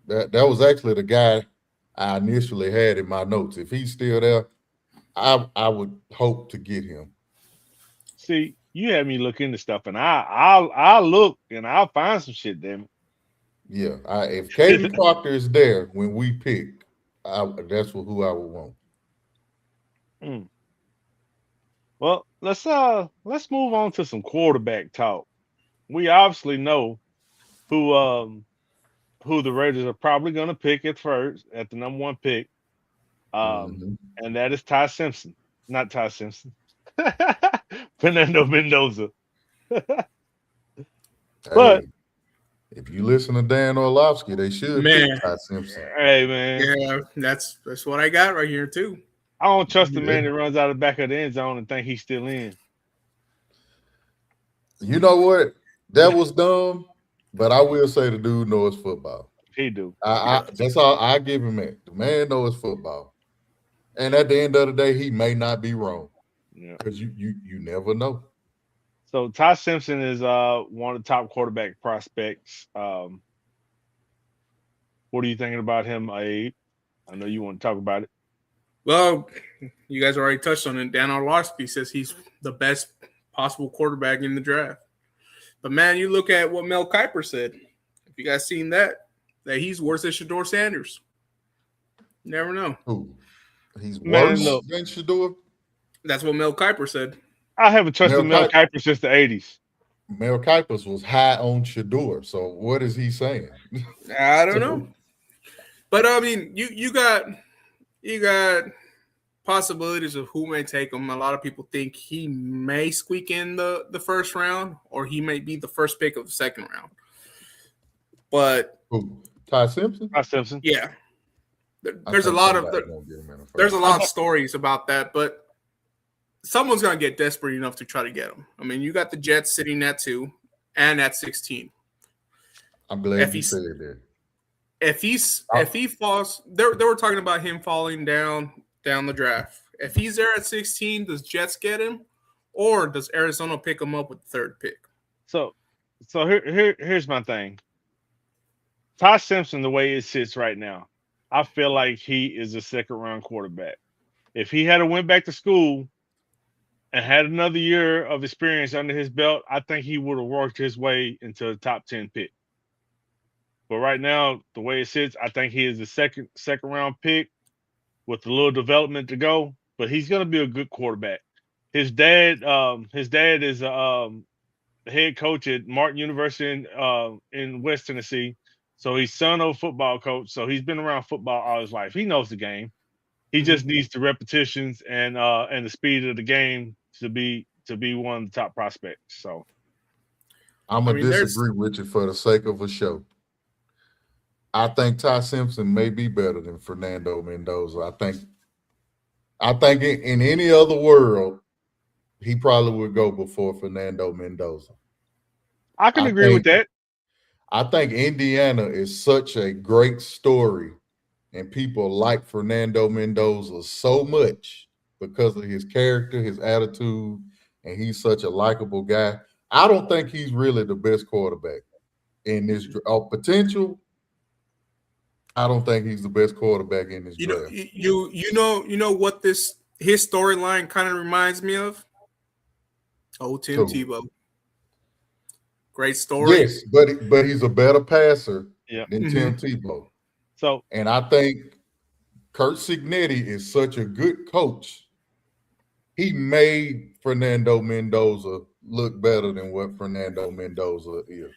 That was actually the guy I initially had in my notes. If he's still there, I would hope to get him. See, you had me look into stuff, and I'll look and I'll find some shit, damn it. Yeah, if Caden Proctor is there when we pick, that's who I would want. Well, let's move on to some quarterback talk. We obviously know who the Raiders are probably going to pick at the number 1 pick, and that is Ty Simpson, not Ty Simpson, Fernando Mendoza. But if you listen to Dan Orlovsky, they should pick Ty Simpson. Hey man, yeah, that's what I got right here too. I don't trust the man that runs out of the back of the end zone and think he's still in. You know what? That was dumb, but I will say the dude knows football. He do. That's all I give him that. The man knows football. And at the end of the day, he may not be wrong. Yeah. Because you never know. So Ty Simpson is one of the top quarterback prospects. What are you thinking about him, Abe? I know you want to talk about it. Well, you guys already touched on it. Dan Orlovsky says he's the best possible quarterback in the draft. But, man, you look at what Mel Kiper said. If you guys seen that he's worse than Shedeur Sanders. You never know. Who? He's worse than Shedeur? That's what Mel Kiper said. I haven't trusted Mel Kiper since the 80s. Mel Kiper was high on Shedeur. So what is he saying? I don't know. But, I mean, you got possibilities of who may take him. A lot of people think he may squeak in the first round, or he may be the first pick of the second round. But Ty Simpson? Ty Simpson. Yeah. There's a lot of stories about that, but someone's going to get desperate enough to try to get him. I mean, you got the Jets sitting at 2 and at 16. I'm glad you said that. If he falls, they were talking about him falling down the draft. If he's there at 16, does Jets get him, or does Arizona pick him up with the 3rd pick? So here's my thing. Ty Simpson, the way it sits right now, I feel like he is a 2nd-round quarterback. If he had went back to school and had another year of experience under his belt, I think he would have worked his way into a top 10 pick. But right now, the way it sits, I think he is a second round pick with a little development to go. But he's going to be a good quarterback. His dad is head coach at Martin University in West Tennessee. So he's son of a football coach. So he's been around football all his life. He knows the game. He just needs the repetitions and the speed of the game to be one of the top prospects. So I'm gonna disagree with you for the sake of a show. I think Ty Simpson may be better than Fernando Mendoza. I think in any other world, he probably would go before Fernando Mendoza. I can agree with that. I think Indiana is such a great story, and people like Fernando Mendoza so much because of his character, his attitude, and he's such a likable guy. I don't think he's really the best quarterback in this potential. I don't think he's the best quarterback in this draft. You know what his storyline kind of reminds me of? Oh, Tim Tebow. Great story. Yes, but he's a better passer than Tim Tebow. So, and I think Curt Cignetti is such a good coach. He made Fernando Mendoza look better than what Fernando Mendoza is.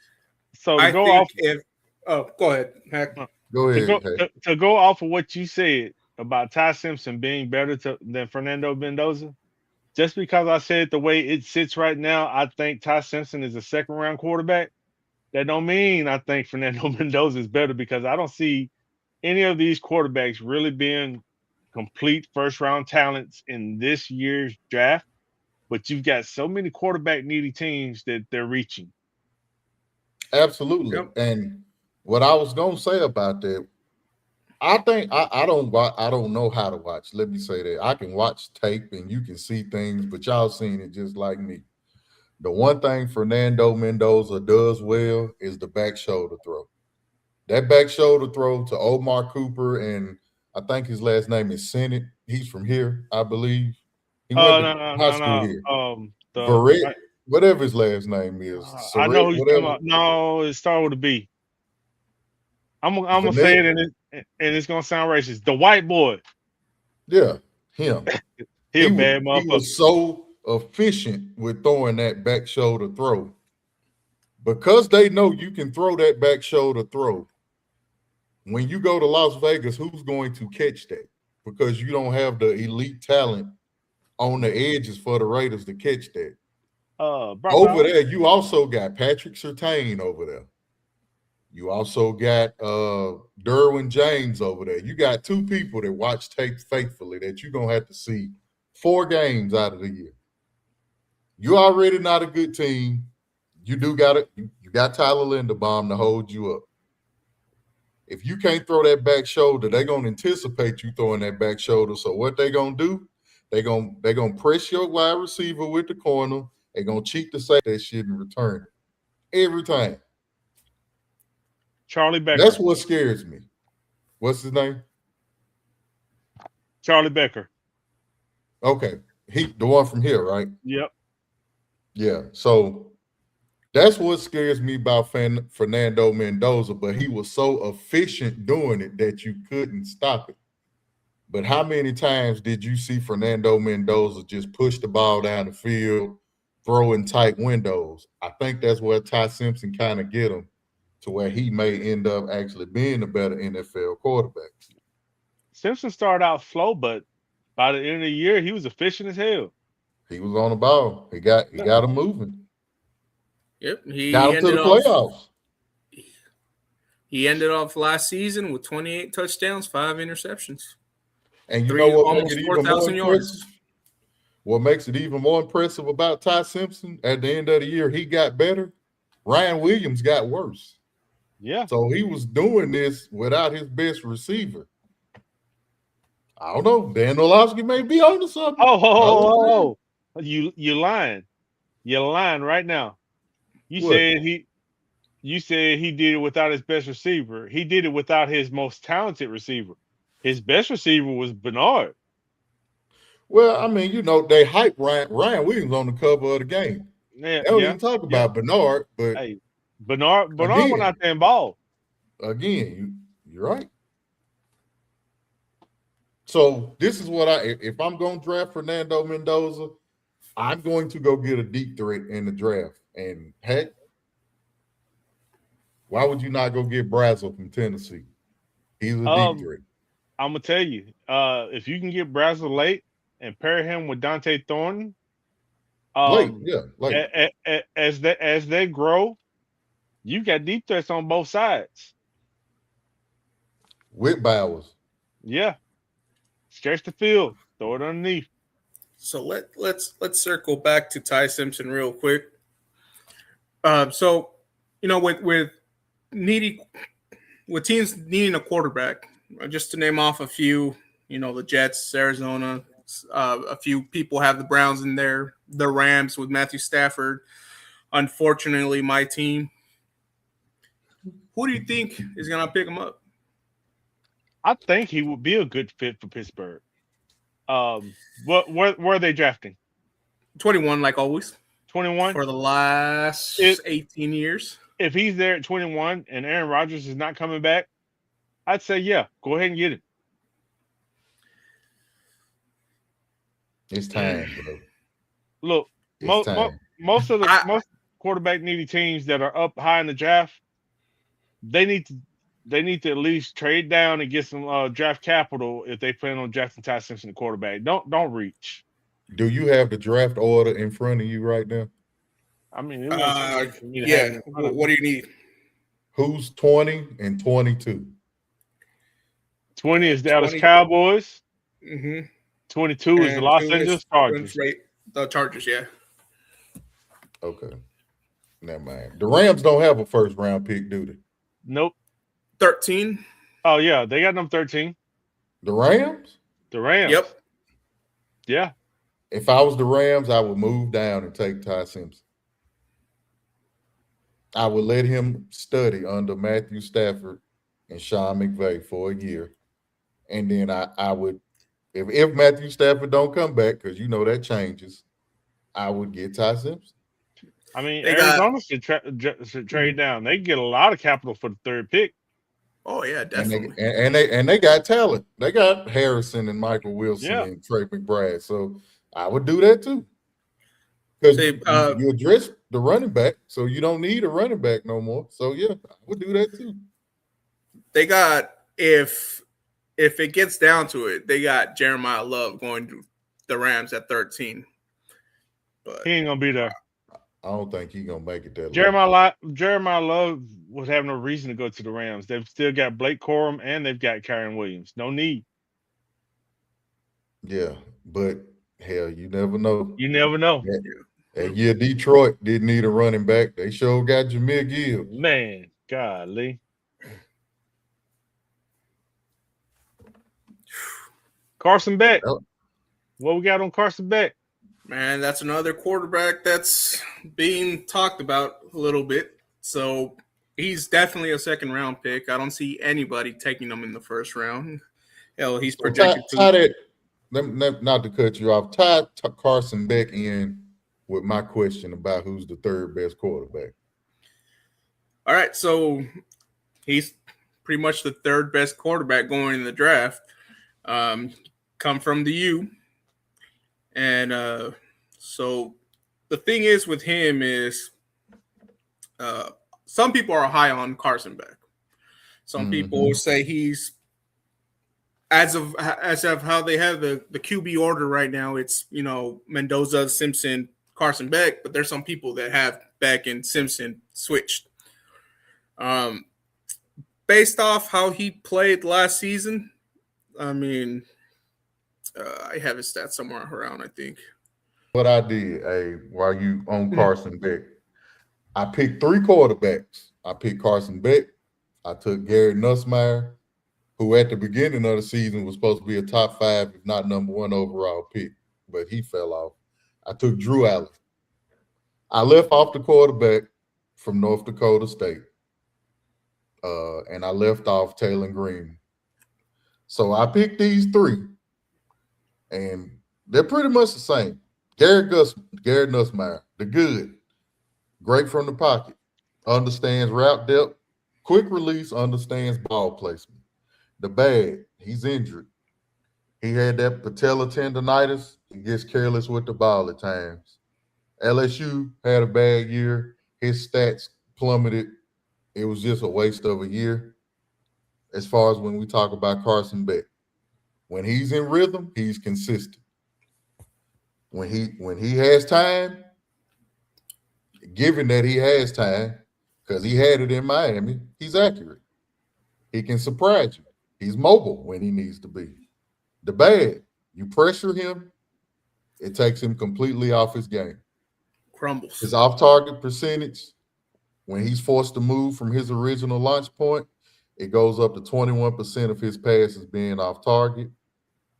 So go ahead, Heck. Go ahead. To go off of what you said about Ty Simpson being better than Fernando Mendoza, just because I said the way it sits right now, I think Ty Simpson is a second-round quarterback. That don't mean I think Fernando Mendoza is better, because I don't see any of these quarterbacks really being complete first-round talents in this year's draft. But you've got so many quarterback-needy teams that they're reaching. Absolutely. Yep. And what I was going to say about that, I think I don't know how to watch. Let me say that. I can watch tape and you can see things, but y'all seen it just like me. The one thing Fernando Mendoza does well is the back shoulder throw. That back shoulder throw to Omar Cooper, and I think his last name is Sennett. He's from here, I believe. He went to high school here. Whatever his last name is. I know who you're talking about. No, it started with a B. I'm gonna say it, and it's gonna sound racist. The white boy. Yeah, him. He a bad motherfucker. He was so efficient with throwing that back shoulder throw. Because they know you can throw that back shoulder throw. When you go to Las Vegas, who's going to catch that? Because you don't have the elite talent on the edges for the Raiders to catch that. Over there, you also got Patrick Surtain over there. You also got Derwin James over there. You got two people that watch tape faithfully that you're going to have to see 4 games out of the year. You're already not a good team. You got Tyler Linderbaum to hold you up. If you can't throw that back shoulder, they're going to anticipate you throwing that back shoulder. So what they're going to do, they're going to press your wide receiver with the corner. They're going to cheat to say that shit and return it. Every time. Charlie Becker. That's what scares me. What's his name? Charlie Becker. Okay. The one from here, right? Yep. Yeah. So that's what scares me about Fernando Mendoza, but he was so efficient doing it that you couldn't stop it. But how many times did you see Fernando Mendoza just push the ball down the field, throw in tight windows? I think that's where Ty Simpson kind of get him to where he may end up actually being a better NFL quarterback. Simpson started out slow, but by the end of the year, he was efficient as hell. He was on the ball. He got him moving. Yep, he got him to the playoffs. He ended off last season with 28 touchdowns, 5 interceptions. And you know what makes it even more impressive? What makes it even more impressive about Ty Simpson, at the end of the year, he got better. Ryan Williams got worse. Yeah. So he was doing this without his best receiver. I don't know. Dan Orlovsky may be on to something. Oh. You're lying. You're lying right now. You said he did it without his best receiver. He did it without his most talented receiver. His best receiver was Bernard. Well, I mean, they hype Ryan Williams on the cover of the game. Yeah, they don't even talk about Bernard, but hey, Bernard went out there and balled. Again, you're right. So this is what if I'm going to draft Fernando Mendoza, I'm going to go get a deep threat in the draft. And heck, why would you not go get Brazel from Tennessee? He's a deep threat. I'm gonna tell you, if you can get Brazel late and pair him with Dante Thornton, Late. as they grow, you got deep threats on both sides. With Bowers. Yeah, stretch the field, throw it underneath. So let's circle back to Ty Simpson real quick. So with teams needing a quarterback, just to name off a few, the Jets, Arizona, a few people have the Browns in there, the Rams with Matthew Stafford. Unfortunately, my team. Who do you think is going to pick him up? I think he would be a good fit for Pittsburgh. Where are they drafting? 21, like always. 21 for the last 18 years. If he's there at 21 and Aaron Rodgers is not coming back, I'd say go ahead and get him. It's time, bro. Look, most quarterback needy teams that are up high in the draft, they need to at least trade down and get some draft capital if they plan on drafting Ty Simpson, the quarterback. Don't reach. Do you have the draft order in front of you right now? I mean, yeah. What do you need? Who's 20 and 22? 20 is Dallas Cowboys. Mm-hmm. 22 is the Los Angeles Chargers. The Chargers, yeah. Okay. Never mind. The Rams don't have a first round pick, do they? Nope. 13. Oh, yeah. They got them 13. The Rams? The Rams. Yep. Yeah. If I was the Rams, I would move down and take Ty Simpson. I would let him study under Matthew Stafford and Sean McVay for a year. And then I would, if Matthew Stafford don't come back, because that changes, I would get Ty Simpson. I mean, Arizona should trade down. They get a lot of capital for the third pick. Oh yeah, definitely. And they got talent. They got Harrison and Michael Wilson and Trey McBride. So I would do that too. Because you address the running back, so you don't need a running back no more. So yeah, I would do that too. They got if it gets down to it, they got Jeremiah Love going to the Rams at 13. But he ain't gonna be there. I don't think he's gonna make it there. Jeremiah Love would have no reason to go to the Rams. They've still got Blake Corum and they've got Kyren Williams. No need. Yeah, but hell, you never know. You never know. That year Detroit didn't need a running back. They sure got Jahmyr Gibbs. Man, golly. Carson Beck. What we got on Carson Beck? Man, that's another quarterback that's being talked about a little bit. So he's definitely a second-round pick. I don't see anybody taking him in the first round. Hell, he's projected to. Not to cut you off, tie Carson Beck in with my question about who's the third best quarterback. All right, so he's pretty much the third best quarterback going in the draft. Come from the U. And so the thing is with him is some people are high on Carson Beck. Some people say he's as of how they have the QB order right now, it's Mendoza, Simpson, Carson Beck, but there's some people that have Beck and Simpson switched. Based off how he played last season, I mean, I have his stats somewhere around, I think. What I did, while you on Carson Beck, I picked 3 quarterbacks. I picked Carson Beck. I took Gary Nussmeier, who at the beginning of the season was supposed to be a top 5, if not number 1 overall pick, but he fell off. I took Drew Allen. I left off the quarterback from North Dakota State, and I left off Taylor Green. So I picked these 3, and they're pretty much the same. Gary Nussmeier, the good, great from the pocket, understands route depth, quick release, understands ball placement. The bad, he's injured. He had that patella tendonitis. He gets careless with the ball at times. LSU had a bad year. His stats plummeted. It was just a waste of a year. As far as when we talk about Carson Beck, when he's in rhythm, he's consistent. When he has time, given that he has time, because he had it in Miami, he's accurate. He can surprise you. He's mobile when he needs to be. The bad, you pressure him, it takes him completely off his game. Crumbles. His off-target percentage, when he's forced to move from his original launch point, it goes up to 21% of his passes being off target.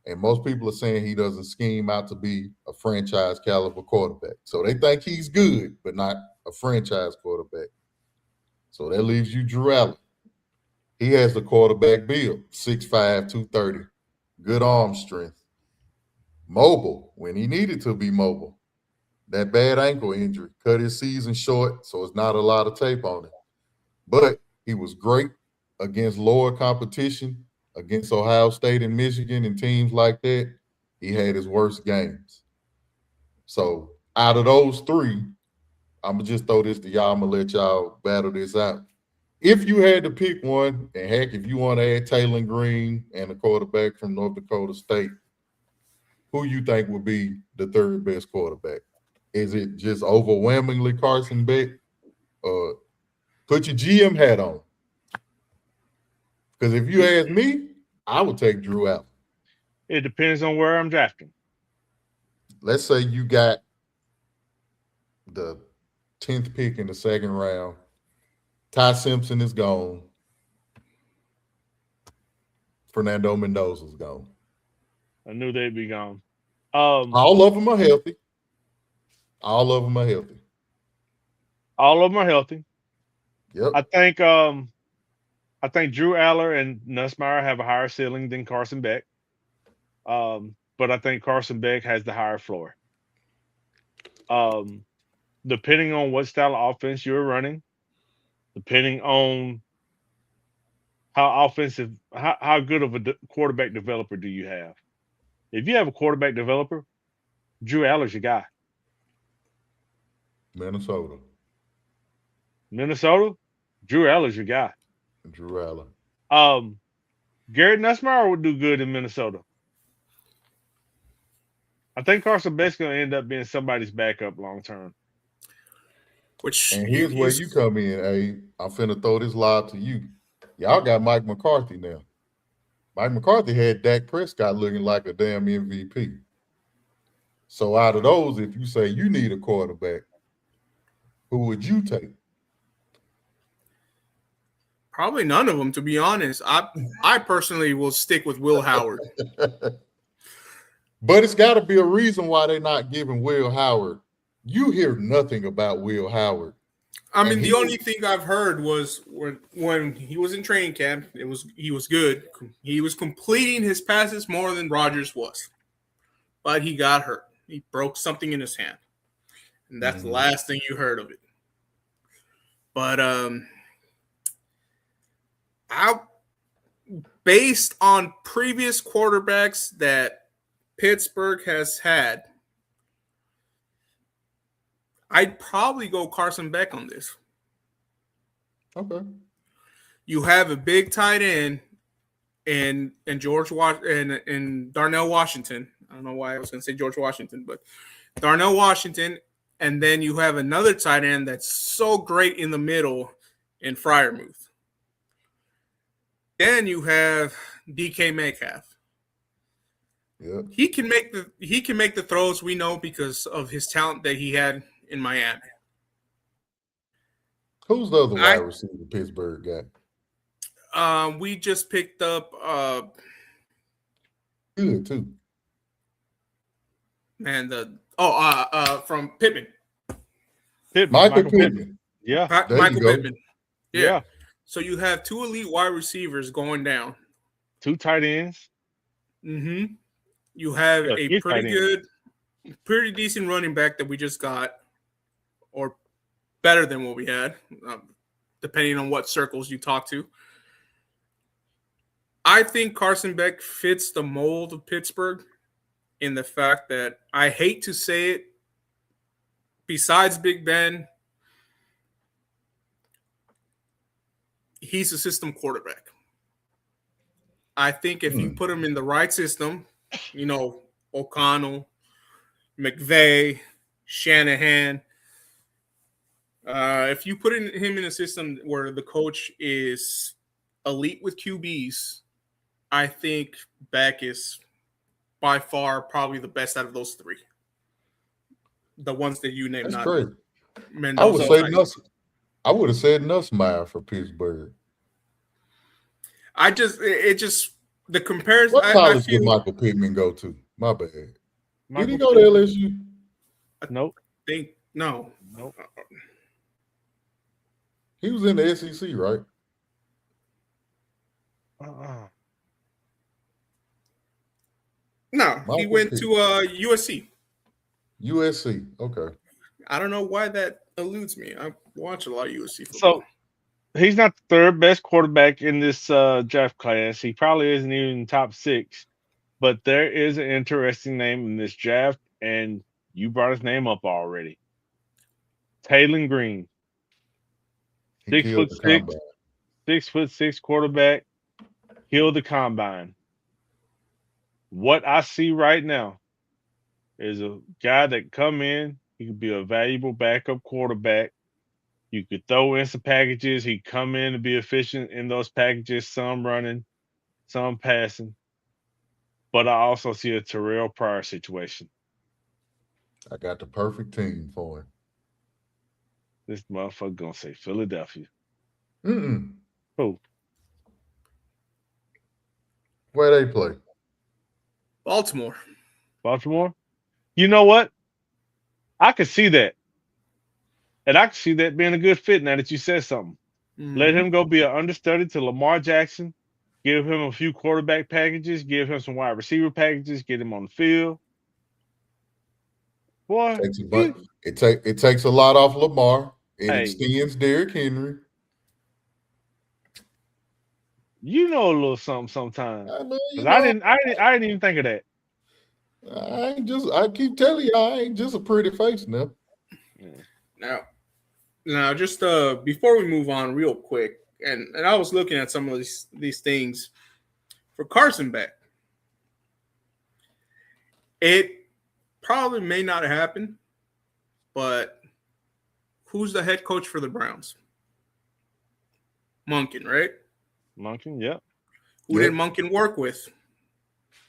And most people are saying he doesn't scheme out to be a franchise caliber quarterback. So they think he's good, but not a franchise quarterback. So that leaves you Drew Allen. He has the quarterback build, 6'5", 230. Good arm strength. Mobile when he needed to be mobile. That bad ankle injury cut his season short, so it's not a lot of tape on it. But he was great against lower competition, against Ohio State and Michigan and teams like that. He had his worst games. So out of those three, I'm going to just throw this to y'all. I'm going to let y'all battle this out. If you had to pick one, and heck, if you want to add Taylor Green and a quarterback from North Dakota State, who you think would be the third best quarterback? Is it just overwhelmingly Carson Beck? Put your GM hat on. Because if you ask me, I would take Drew Allen. It depends on where I'm drafting. Let's say you got the 10th pick in the second round. Ty Simpson is gone. Fernando Mendoza's gone. I knew they'd be gone. All of them are healthy. All of them are healthy. All of them are healthy. Yep. I think Drew Aller and Nussmeier have a higher ceiling than Carson Beck. But I think Carson Beck has the higher floor. Depending on what style of offense you're running, depending on how good of a quarterback developer do you have. If you have a quarterback developer, Drew Aller's your guy. Minnesota, Drew Aller's your guy. Drew Aller. Garrett Nussmeier would do good in Minnesota. I think Carson Beck's going to end up being somebody's backup long term. And here's where you come in, hey. I'm finna throw this lob to you. Y'all got Mike McCarthy now. Mike McCarthy had Dak Prescott looking like a damn MVP. So out of those, if you say you need a quarterback, who would you take? Probably none of them, to be honest. I personally will stick with Will Howard. But it's got to be a reason why they're not giving Will Howard. You hear nothing about Will Howard. I mean, the only thing I've heard was when he was in training camp, he was good. He was completing his passes more than Rodgers was. But he got hurt. He broke something in his hand. And that's the last thing you heard of it. But based on previous quarterbacks that Pittsburgh has had, I'd probably go Carson Beck on this. Okay. You have a big tight end and Darnell Washington. I don't know why I was going to say George Washington, but Darnell Washington, and then you have another tight end that's so great in the middle in Freiermuth. Then you have DK Metcalf. Yep. He can make the throws, we know, because of his talent that he had in Miami. Who's the other wide receiver Pittsburgh got? We just picked up good too. And from Pittman. Michael Pittman. Yeah. Michael Pittman. Yeah. So you have two elite wide receivers going down. Two tight ends. Mm-hmm. You have a pretty decent running back that we just got, or better than what we had, depending on what circles you talk to. I think Carson Beck fits the mold of Pittsburgh in the fact that, I hate to say it, besides Big Ben, he's a system quarterback. I think if you put him in the right system, O'Connell, McVay, Shanahan, if you put him in a system where the coach is elite with QBs, I think Beck is by far probably the best out of those three. The ones that you named. That's great. Mendoza, I would have said Nussmeier for Pittsburgh. The comparison. What college did Michael Pittman go to? My bad. Did he go to LSU? Nope. No. Nope. He was in the SEC, right? No, he went to USC. USC, okay. I don't know why that eludes me. I watch a lot of USC football. So he's not the third best quarterback in this draft class. He probably isn't even top 6. But there is an interesting name in this draft, and you brought his name up already. Taylor Green. 6'6", 6'6" quarterback, killed the combine. What I see right now is a guy that come in, he could be a valuable backup quarterback. You could throw in some packages. He'd come in to be efficient in those packages, some running, some passing. But I also see a Terrell Pryor situation. I got the perfect team for him. This motherfucker gonna say Philadelphia. Who? Where they play? Baltimore. You know what? I could see that. And I could see that being a good fit now that you said something. Mm-hmm. Let him go be an understudy to Lamar Jackson. Give him a few quarterback packages. Give him some wide receiver packages. Get him on the field. Boy, it takes a lot off Lamar. It extends Derrick Henry. You know a little something sometimes. I didn't even think of that. I keep telling you, I ain't just a pretty face now. Now, just before we move on real quick, and I was looking at some of these things for Carson Beck. It probably may not happen, but who's the head coach for the Browns? Monken, right? Monken, yeah. Who did Monken work with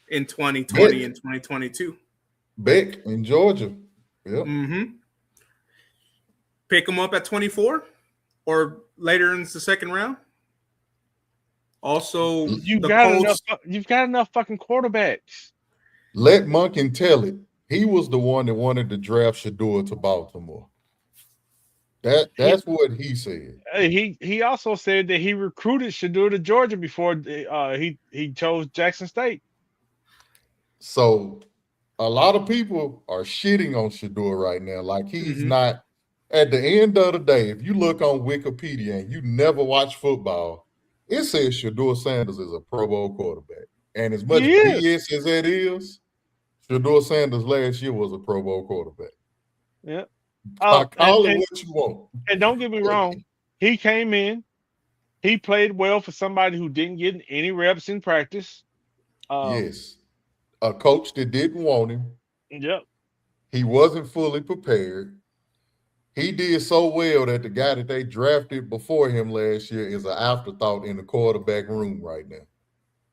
in 2020 and 2022? Beck in Georgia. Yep. Mm-hmm. Pick him up at 24 or later in the second round. Also, you've got enough fucking quarterbacks. Let Monken tell it. He was the one that wanted to draft Shedeur to Baltimore. That's what he said. He also said that he recruited Shedeur to Georgia before he chose Jackson State. So a lot of people are shitting on Shedeur right now. Like he's not. At the end of the day, if you look on Wikipedia and you never watch football, it says Shedeur Sanders is a Pro Bowl quarterback. And as much BS as that is, Shedeur Sanders last year was a Pro Bowl quarterback. Yeah. Call it what you want. And don't get me wrong, he came in, he played well for somebody who didn't get any reps in practice. Yes. A coach that didn't want him. Yep. He wasn't fully prepared. He did so well that the guy that they drafted before him last year is an afterthought in the quarterback room right now,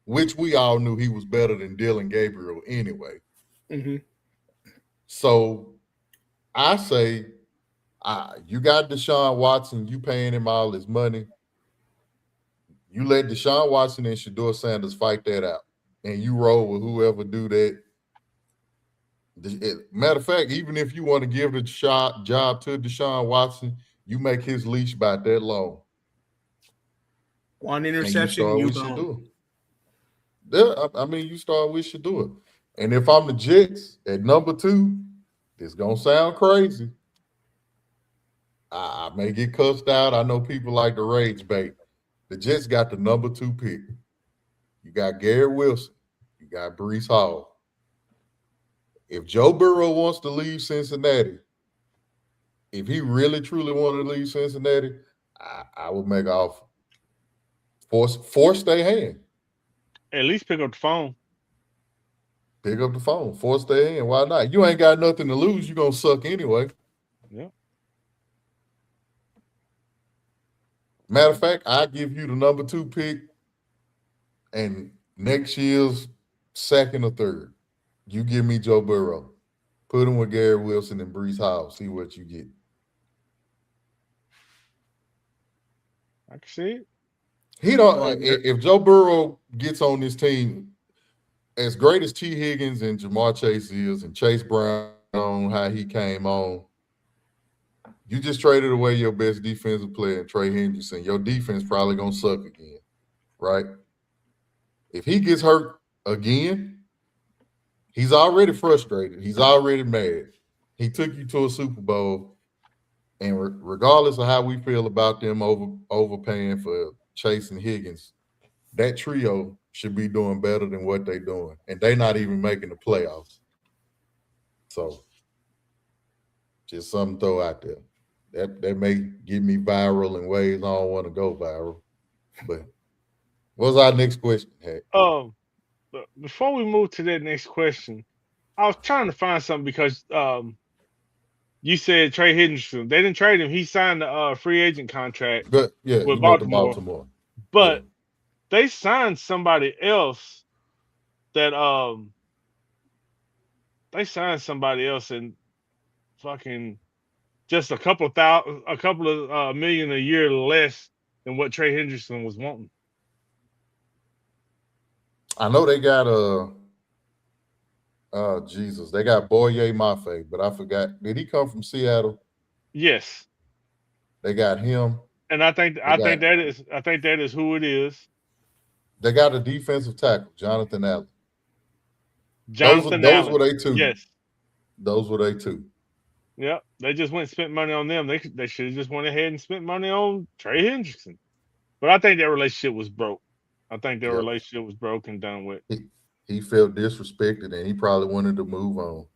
which we all knew he was better than Dylan Gabriel anyway. Mm-hmm. So I say, you got Deshaun Watson, you paying him all his money. You let Deshaun Watson and Shedeur Sanders fight that out, and you roll with whoever do that. Matter of fact, even if you want to give the job to Deshaun Watson, you make his leash about that long. One interception, you go. Yeah, I mean, you start with Shedeur. And if I'm the Jets at number 2, it's going to sound crazy. I may get cussed out. I know people like to rage bait. The Jets got the number 2 pick. You got Garrett Wilson. You got Breece Hall. If Joe Burrow wants to leave Cincinnati, if he really truly wanted to leave Cincinnati, I would make an offer. Force their hand. At least pick up the phone. Pick up the phone. Force their hand. Why not? You ain't got nothing to lose. You're going to suck anyway. Yeah. Matter of fact, I give you the number 2 pick and next year's second or third. You give me Joe Burrow. Put him with Gary Wilson and Breece Hall. See what you get. I can see it. He don't. If Joe Burrow gets on this team, as great as T. Higgins and Jamar Chase is, and Chase Brown on how he came on, you just traded away your best defensive player, Trey Hendrickson. Your defense probably gonna suck again, right? If he gets hurt again, he's already frustrated. He's already mad. He took you to a Super Bowl, and regardless of how we feel about them overpaying for Chase and Higgins, that trio should be doing better than what they're doing, and they're not even making the playoffs. So, just something to throw out there. That may get me viral in ways I don't want to go viral. But what's our next question, Hank? But before we move to that next question, I was trying to find something because you said Trey Hendrickson. They didn't trade him. He signed a free agent contract But yeah, with he went to Baltimore. Baltimore. But they signed somebody else that and fucking just a couple of million a year less than what Trey Hendrickson was wanting. I know they got Jesus. They got Boye Mafe, but I forgot. Did he come from Seattle? Yes. They got him. And I think that is who it is. They got a defensive tackle, Jonathan Allen. Those were they two. Yes. Those were they two. Yep. They just went and spent money on them. They should have just went ahead and spent money on Trey Hendrickson. But I think that relationship was broke. I think their relationship was broke and done with. He felt disrespected, and he probably wanted to move on.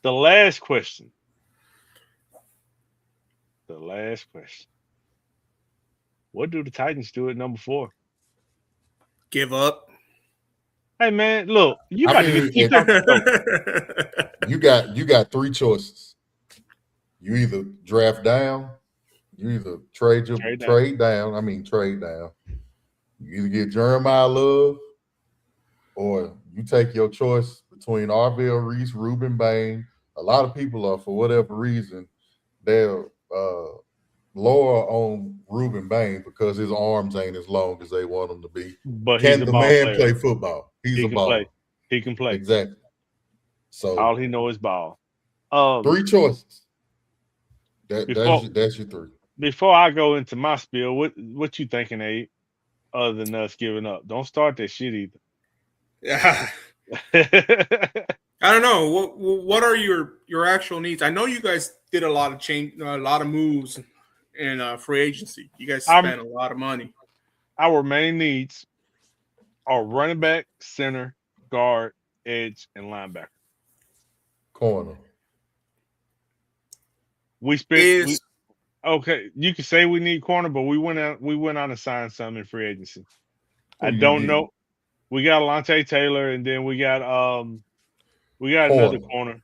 The last question. What do the Titans do at number 4? Give up. Hey man, look, you got you got 3 choices. You either draft down, you either trade down. You either get Jeremiah Love, or you take your choice between Arvell Reese, Ruben Bain. A lot of people are, for whatever reason, they're lower on Ruben Bain because his arms ain't as long as they want them to be. But can the man play football? He can play. He can play. Exactly. So all he knows is ball. 3 choices. That's your 3. Before I go into my spiel, what you thinking, Abe? Other than us giving up, don't start that shit either. Yeah. I don't know. What are your actual needs? I know you guys did a lot of moves in free agency. You guys spent a lot of money. Our main needs are running back, center, guard, edge, and linebacker. Corner. Okay, you can say we need corner, but we went out and signed some in free agency. I don't know. We got Alontae Taylor, and then we got another corner.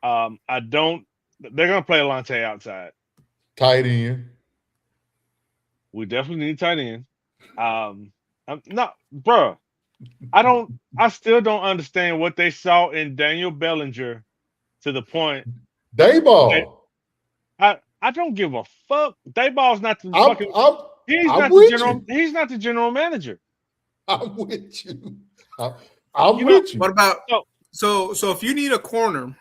They're gonna play Alontae outside. Tight end. We definitely need tight end. I still don't understand what they saw in Daniel Bellinger to the point. Dayball. I don't give a fuck. Dayball's not the he's not the general manager. I'm with you. I'm with you. What about so if you need a corner,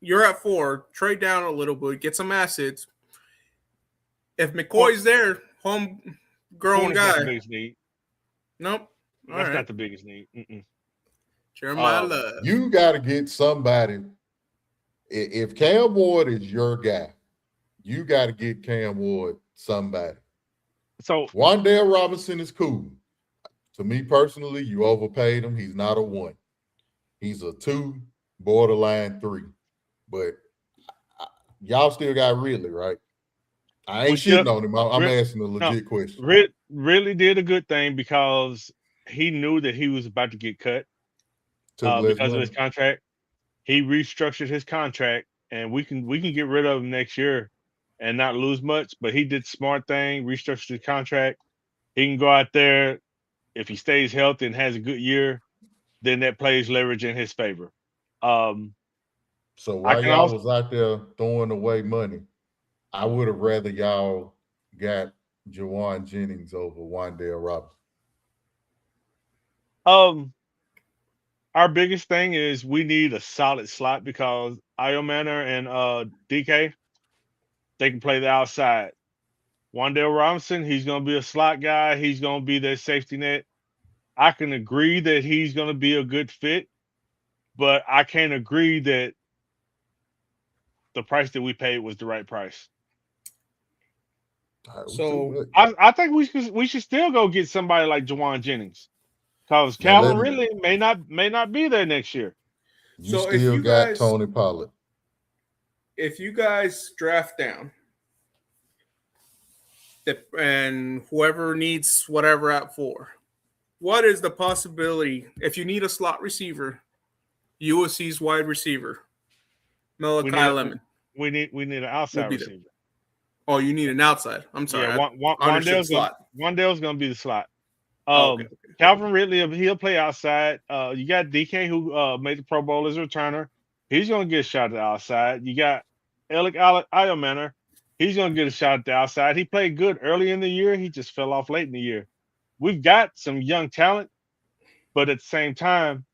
you're at 4, trade down a little bit, get some assets. If McCoy's there, homegrown guy. Nope. That's not the biggest need. Jeremiah Love. You got to get somebody. If Cam Ward is your guy, you got to get Cam Ward somebody. So Wan'Dale Robinson is cool. To me personally, you overpaid him. He's not a 1. He's a 2, borderline 3. But y'all still got Ridley, right? I ain't still- shitting on him. I'm asking a legit question. Really did a good thing because he knew that he was about to get cut because of his contract. He restructured his contract, and we can get rid of him next year and not lose much. But he did the smart thing, restructured his contract. He can go out there if he stays healthy and has a good year. Then that plays leverage in his favor. So while y'all was out there throwing away money, I would have rather y'all got Jawan Jennings over Wan'Dale Robinson. Our biggest thing is we need a solid slot because Io Manor and DK, they can play the outside. Wan'Dale Robinson, he's going to be a slot guy. He's going to be their safety net. I can agree that he's going to be a good fit, but I can't agree that the price that we paid was the right price. So I think we should still go get somebody like Jawan Jennings. Because Calvin Ridley may not be there next year. You still got Tony Pollard. If you guys draft down, and whoever needs whatever at 4, what is the possibility if you need a slot receiver, USC's wide receiver, Malachi Lemon? We need an outside receiver. Oh, you need an outside. I'm sorry. Yeah, Wan'Dale's going to be the slot. Okay. Calvin Ridley, he'll play outside. You got DK who made the Pro Bowl as a returner. He's going to get a shot at the outside. You got Alec Io Manor. He's going to get a shot at the outside. He played good early in the year. He just fell off late in the year. We've got some young talent, but at the same time,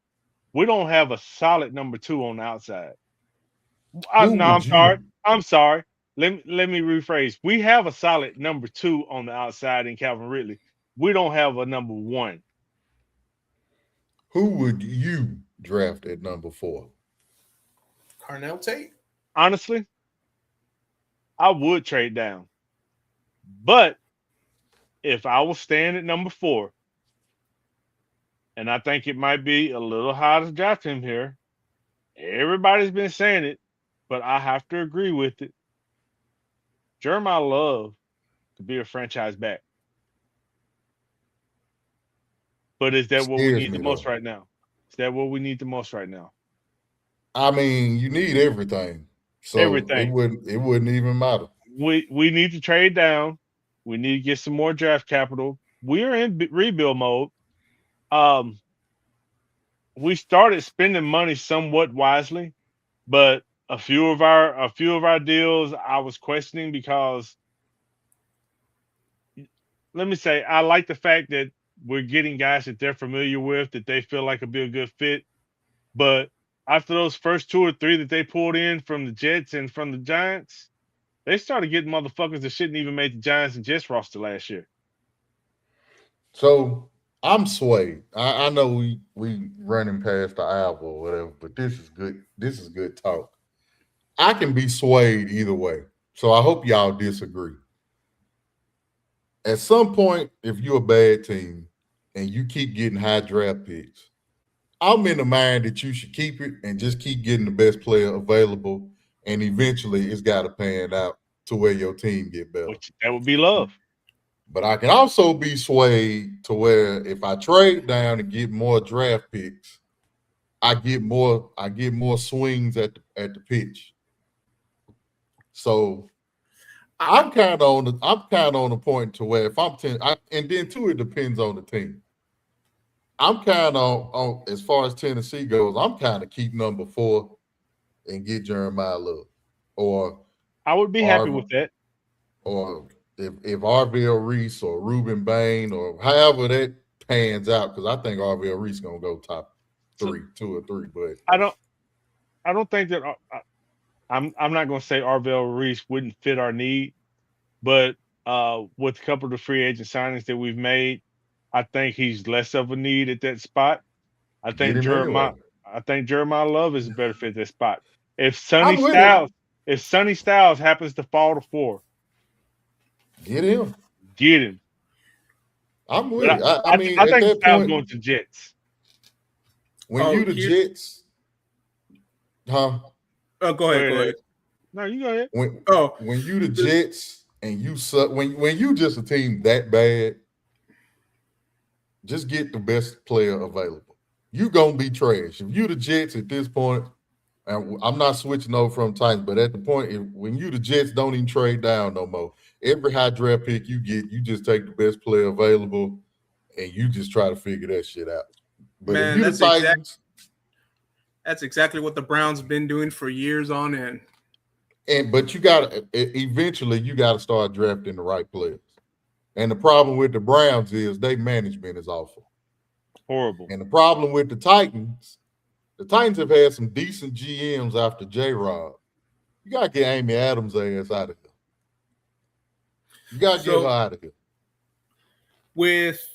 we don't have a solid number 2 on the outside. I'm sorry. Let me rephrase. We have a solid number 2 on the outside in Calvin Ridley. We don't have a number 1. Who would you draft at number 4? Carnell Tate. Honestly, I would trade down. But if I was staying at number 4, and I think it might be a little high to draft him here, everybody's been saying it, but I have to agree with it. Jeremiah Love could be a franchise back. But is that what we need the most right now? Is that what we need the most right now? I mean, you need everything. So everything. It wouldn't even matter. We need to trade down. We need to get some more draft capital. We're in rebuild mode. We started spending money somewhat wisely, but a few of our deals I was questioning because let me say I like the fact that we're getting guys that they're familiar with, that they feel like will be a good fit. But after those first 2 or 3 that they pulled in from the Jets and from the Giants, they started getting motherfuckers that shouldn't even make the Giants and Jets roster last year. So I'm swayed. I know we running past the hour or whatever, but this is good. This is good talk. I can be swayed either way. So I hope y'all disagree. At some point, if you're a bad team and you keep getting high draft picks, I'm in the mind that you should keep it and just keep getting the best player available, and eventually it's got to pan out to where your team get better. That would be Love. But I can also be swayed to where if I trade down and get more draft picks, I get more swings at the pitch. So I'm kind of on the point to where if I'm 10, and then too, it depends on the team. I'm kind of on as far as Tennessee goes. I'm kind of keep number 4 and get Jeremiah Love, or I would be happy with that. Or if Arvell Reese or Ruben Bain or however that pans out, because I think Arvell Reese gonna go top 3, 2 or 3. But I don't think that I'm not gonna say Arvell Reese wouldn't fit our need, but with a couple of the free agent signings that we've made, I think he's less of a need at that spot. I think Jeremiah Love is a better fit at that spot. If Sonny Styles happens to fall to 4, get him. I'm with it. I mean, I think Styles going to Jets. When you the Jets, huh? Oh, go ahead. No, you go ahead. When you the Jets and you suck, when you just a team that bad, just get the best player available. You gonna be trash. If you the Jets at this point, and I'm not switching over from Titans, but at the point when you the Jets, don't even trade down no more. Every high draft pick you get, you just take the best player available, and you just try to figure that shit out. But Man, if you the Titans, that's exactly what the Browns been doing for years on end. but you got eventually you got to start drafting the right players. And the problem with the Browns is their management is awful. Horrible. And the problem with the Titans have had some decent GMs after J-Rob. You got to get Amy Adams' ass out of here. You got to get her out of here. With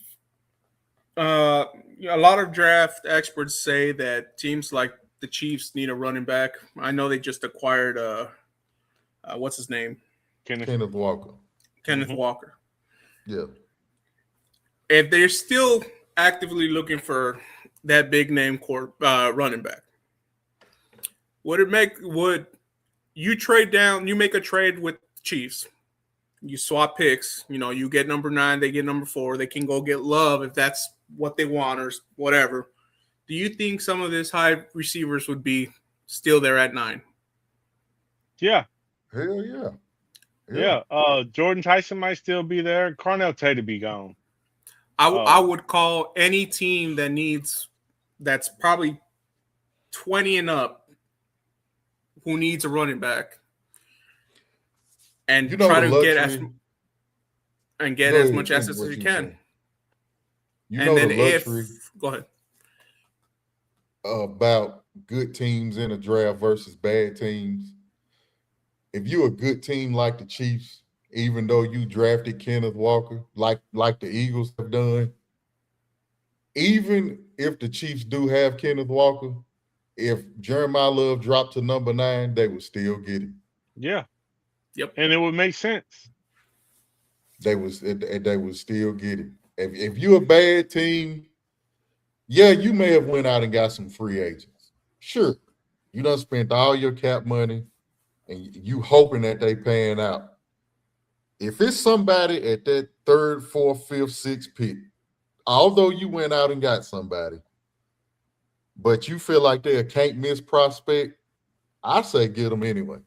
a lot of draft experts say that teams like the Chiefs need a running back. I know they just acquired what's his name? Kenneth Walker. Kenneth Walker. Yeah. If they're still actively looking for that big name running back, would you trade down? You make a trade with the Chiefs. You swap picks. You get number 9, they get number 4. They can go get Love if that's what they want or whatever. Do you think some of these high receivers would be still there at 9? Yeah. Hell yeah. Yeah. Jordan Tyson might still be there. Carnell Tate be gone. I would call any team that's probably 20 and up who needs a running back and try to get as much assets as you can. And then go ahead. About good teams in a draft versus bad teams. If you're a good team like the Chiefs, even though you drafted Kenneth Walker, like the Eagles have done, even if the Chiefs do have Kenneth Walker, if Jeremiah Love dropped to number 9, they would still get him. Yeah. Yep. And it would make sense. They would still get him. If you're a bad team, yeah, you may have went out and got some free agents. Sure. You done spent all your cap money and you hoping that they paying out. If it's somebody at that 3rd, 4th, 5th, 6th pick, although you went out and got somebody, but you feel like they're a can't miss prospect, I say get them anyway.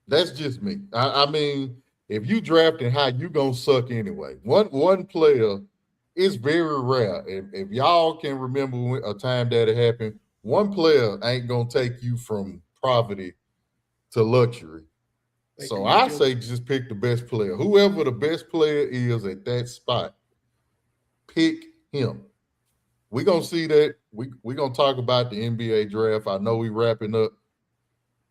That's just me. I mean, if you drafting high, you gonna suck anyway. One player is very rare. If y'all can remember a time that it happened, one player ain't gonna take you from poverty to luxury. So I say just pick the best player. Whoever the best player is at that spot, pick him. We're going to see that. We're going to talk about the NBA draft. I know we're wrapping up.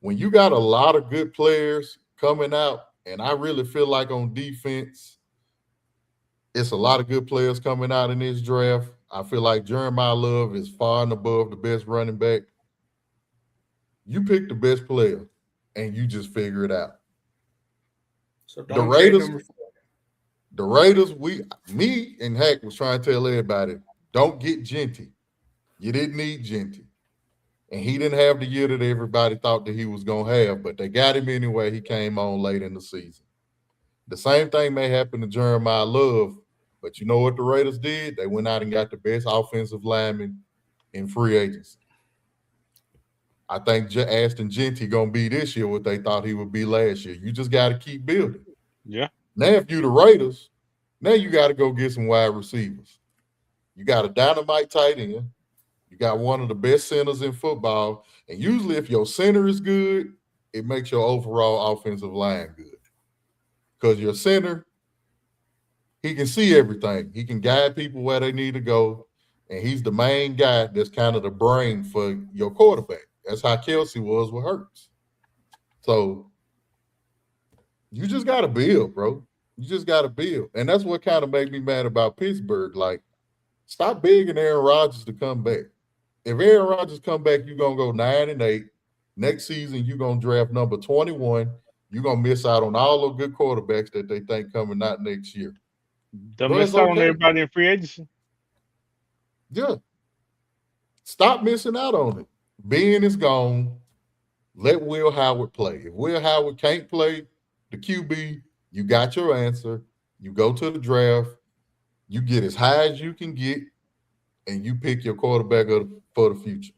When you got a lot of good players coming out, and I really feel like on defense, it's a lot of good players coming out in this draft. I feel like Jeremiah Love is far and above the best running back. You pick the best player, and you just figure it out. So the Raiders, me and Hack was trying to tell everybody, don't get Genty. You didn't need Genty. And he didn't have the year that everybody thought that he was going to have, but they got him anyway. He came on late in the season. The same thing may happen to Jeremiah Love, but you know what the Raiders did? They went out and got the best offensive lineman in free agency. I think Ashton Genty going to be this year what they thought he would be last year. You just got to keep building. Yeah. Now, if you're the Raiders, now you got to go get some wide receivers. You got a dynamite tight end. You got one of the best centers in football. And usually if your center is good, it makes your overall offensive line good. Because your center, he can see everything. He can guide people where they need to go. And he's the main guy that's kind of the brain for your quarterback. That's how Kelsey was with Hurts. So you just got to build, bro. You just got to build. And that's what kind of made me mad about Pittsburgh. Like, stop begging Aaron Rodgers to come back. If Aaron Rodgers come back, you're going to go 9-8. Next season, you're going to draft number 21. You're going to miss out on all the good quarterbacks that they think coming out next year. Don't miss out on everybody in free agency. Yeah. Stop missing out on it. Ben is gone. let Will Howard play. If Will Howard can't play the QB, you got your answer. You go to the draft, you get as high as you can get, and you pick your quarterback for the future.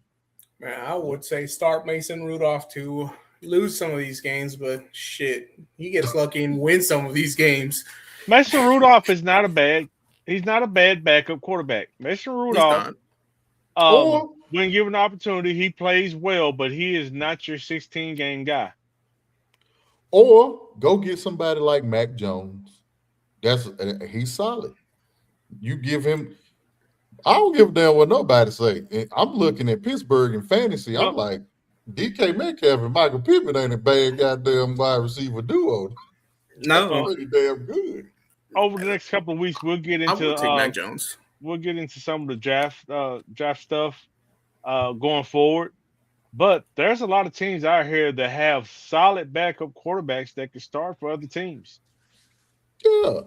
Man, I would say start Mason Rudolph to lose some of these games, but shit, he gets lucky and wins some of these games. Mason Rudolph is not a bad. He's not a bad backup quarterback. Mason Rudolph, when given the opportunity, he plays well, but he is not your 16-game guy. Or go get somebody like Mac Jones. He's solid. You give him. I don't give a damn what nobody say. I'm looking at Pittsburgh in fantasy. I'm like, DK Metcalf and Michael Pittman ain't a bad goddamn wide receiver duo. No, pretty damn good. Over the next couple of weeks, we'll get into I would take Mac Jones. We'll get into some of the draft stuff going forward. But there's a lot of teams out here that have solid backup quarterbacks that can start for other teams. Yeah.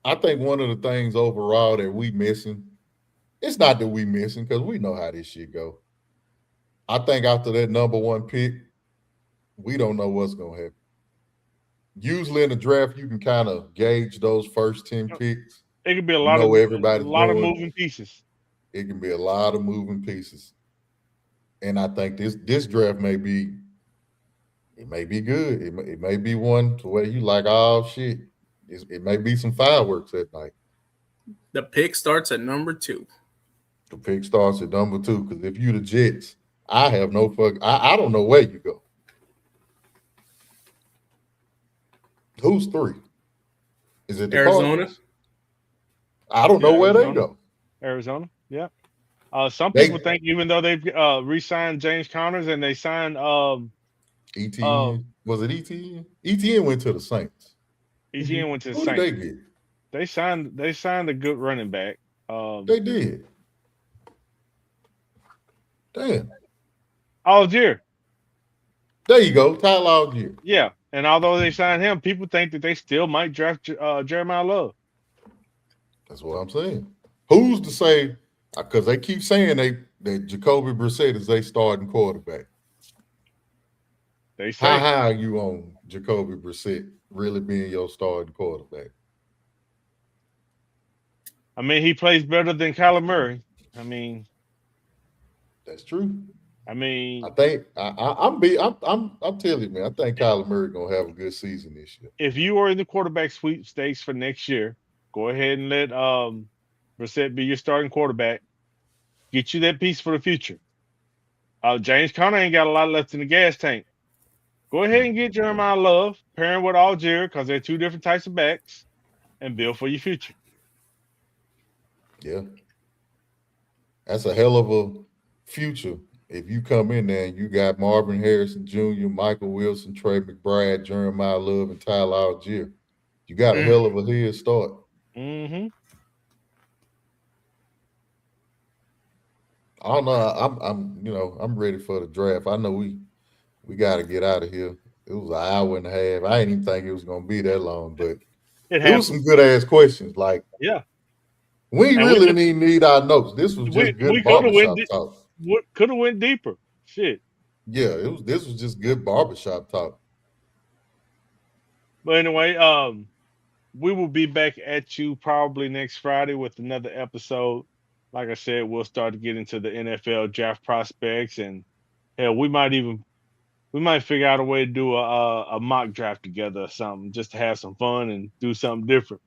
I think one of the things overall that we missing, it's not that we missing because we know how this shit go. I think after that number one pick, we don't know what's going to happen. Usually in the draft, you can kind of gauge those first 10 picks. It could be a lot of moving pieces. It can be a lot of moving pieces. And I think this draft may be good. It may be one to where you like, oh shit. It may be some fireworks that night. The pick starts at number 2. The pick starts at number 2 because if you the Jets, I have no fuck. I don't know where you go. Who's 3? Is it the Arizona? Cardinals? I don't know where they go. Arizona, yeah. Some people think even though they've re-signed James Connors and they signed ETN. Was it ETN? ETN went to the Saints. ETN went to the Who Saints. Did they get? They signed a good running back. They did. Damn. Algier. There you go, Tyler Algier. Yeah, and although they signed him, people think that they still might draft Jeremiah Love. That's what I'm saying. Who's to say? Because they keep saying that Jacoby Brissett is their starting quarterback. They say. How high are you on Jacoby Brissett really being your starting quarterback? I mean, he plays better than Kyler Murray. I mean, that's true. I mean, I think I'm telling you, man. I think Kyler Murray gonna have a good season this year. If you are in the quarterback sweepstakes for next year, go ahead and let Brissett be your starting quarterback. Get you that piece for the future. James Conner ain't got a lot left in the gas tank. Go ahead and get Jeremiah Love, pair him with Algier, because they're two different types of backs, and build for your future. Yeah. That's a hell of a future. If you come in there and you got Marvin Harrison Jr., Michael Wilson, Trey McBride, Jeremiah Love, and Tyler Algier, you got a hell of a head start. Mm-hmm. I don't know. I'm ready for the draft. I know we got to get out of here. It was an hour and a half. I didn't even think it was going to be that long, but it was some good ass questions. Like, yeah, we really didn't need our notes. This was just good barbershop talk. Could have went deeper. Shit. Yeah, this was just good barbershop talk. But anyway, we will be back at you probably next Friday with another episode. Like I said, we'll start to get into the NFL draft prospects, and hell, we might figure out a way to do a mock draft together or something, just to have some fun and do something different.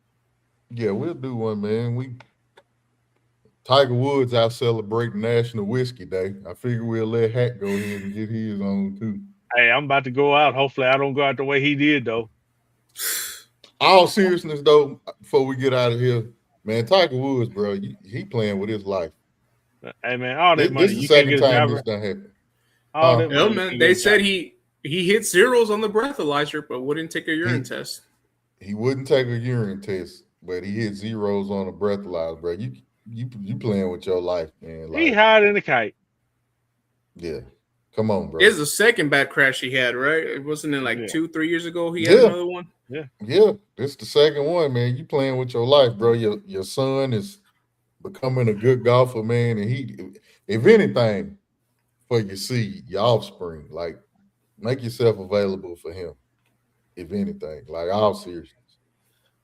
Yeah, we'll do one, man. Tiger Woods out celebrating National Whiskey Day. I figure we'll let Hack go ahead and get his on too. Hey, I'm about to go out. Hopefully, I don't go out the way he did, though. All seriousness, though, before we get out of here, man, Tiger Woods, bro, he playing with his life. Hey, man, all that money. This is the second time this done happened. No, man, they said he hit zeros on the breathalyzer, but wouldn't take a urine test. He wouldn't take a urine test, but he hit zeros on a breathalyzer, bro. You playing with your life, man. Like, he higher than a kite. Yeah. Come on, bro. It's the second bad crash he had, right? It wasn't in 2-3 years ago he had another one? Yeah. Yeah. This is the second one, man. You playing with your life, bro. Your son is becoming a good golfer, man. And he, if anything, for your seed, your offspring. Like, make yourself available for him, if anything, like all seriousness.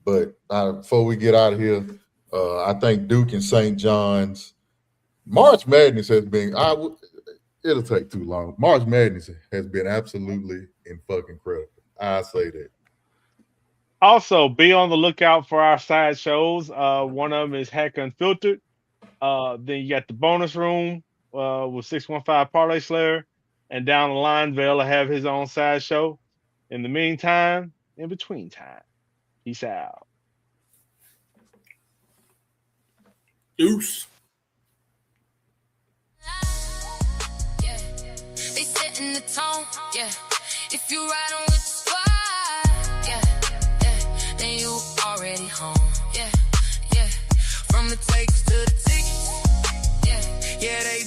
But before we get out of here, I think Duke and St. John's. March Madness has been, it'll take too long. March Madness has been absolutely fucking incredible. I say that. Also, be on the lookout for our side shows. One of them is Hack Unfiltered. Then you got the bonus room with 615 Parlay Slayer. And down the line, Vale will have his own side show. In the meantime, in between time, peace out. Deuce. Yeah. They setting the tone, yeah. If you ride on with the squad, yeah, then you already home, yeah. From the takes to the tickets, yeah, they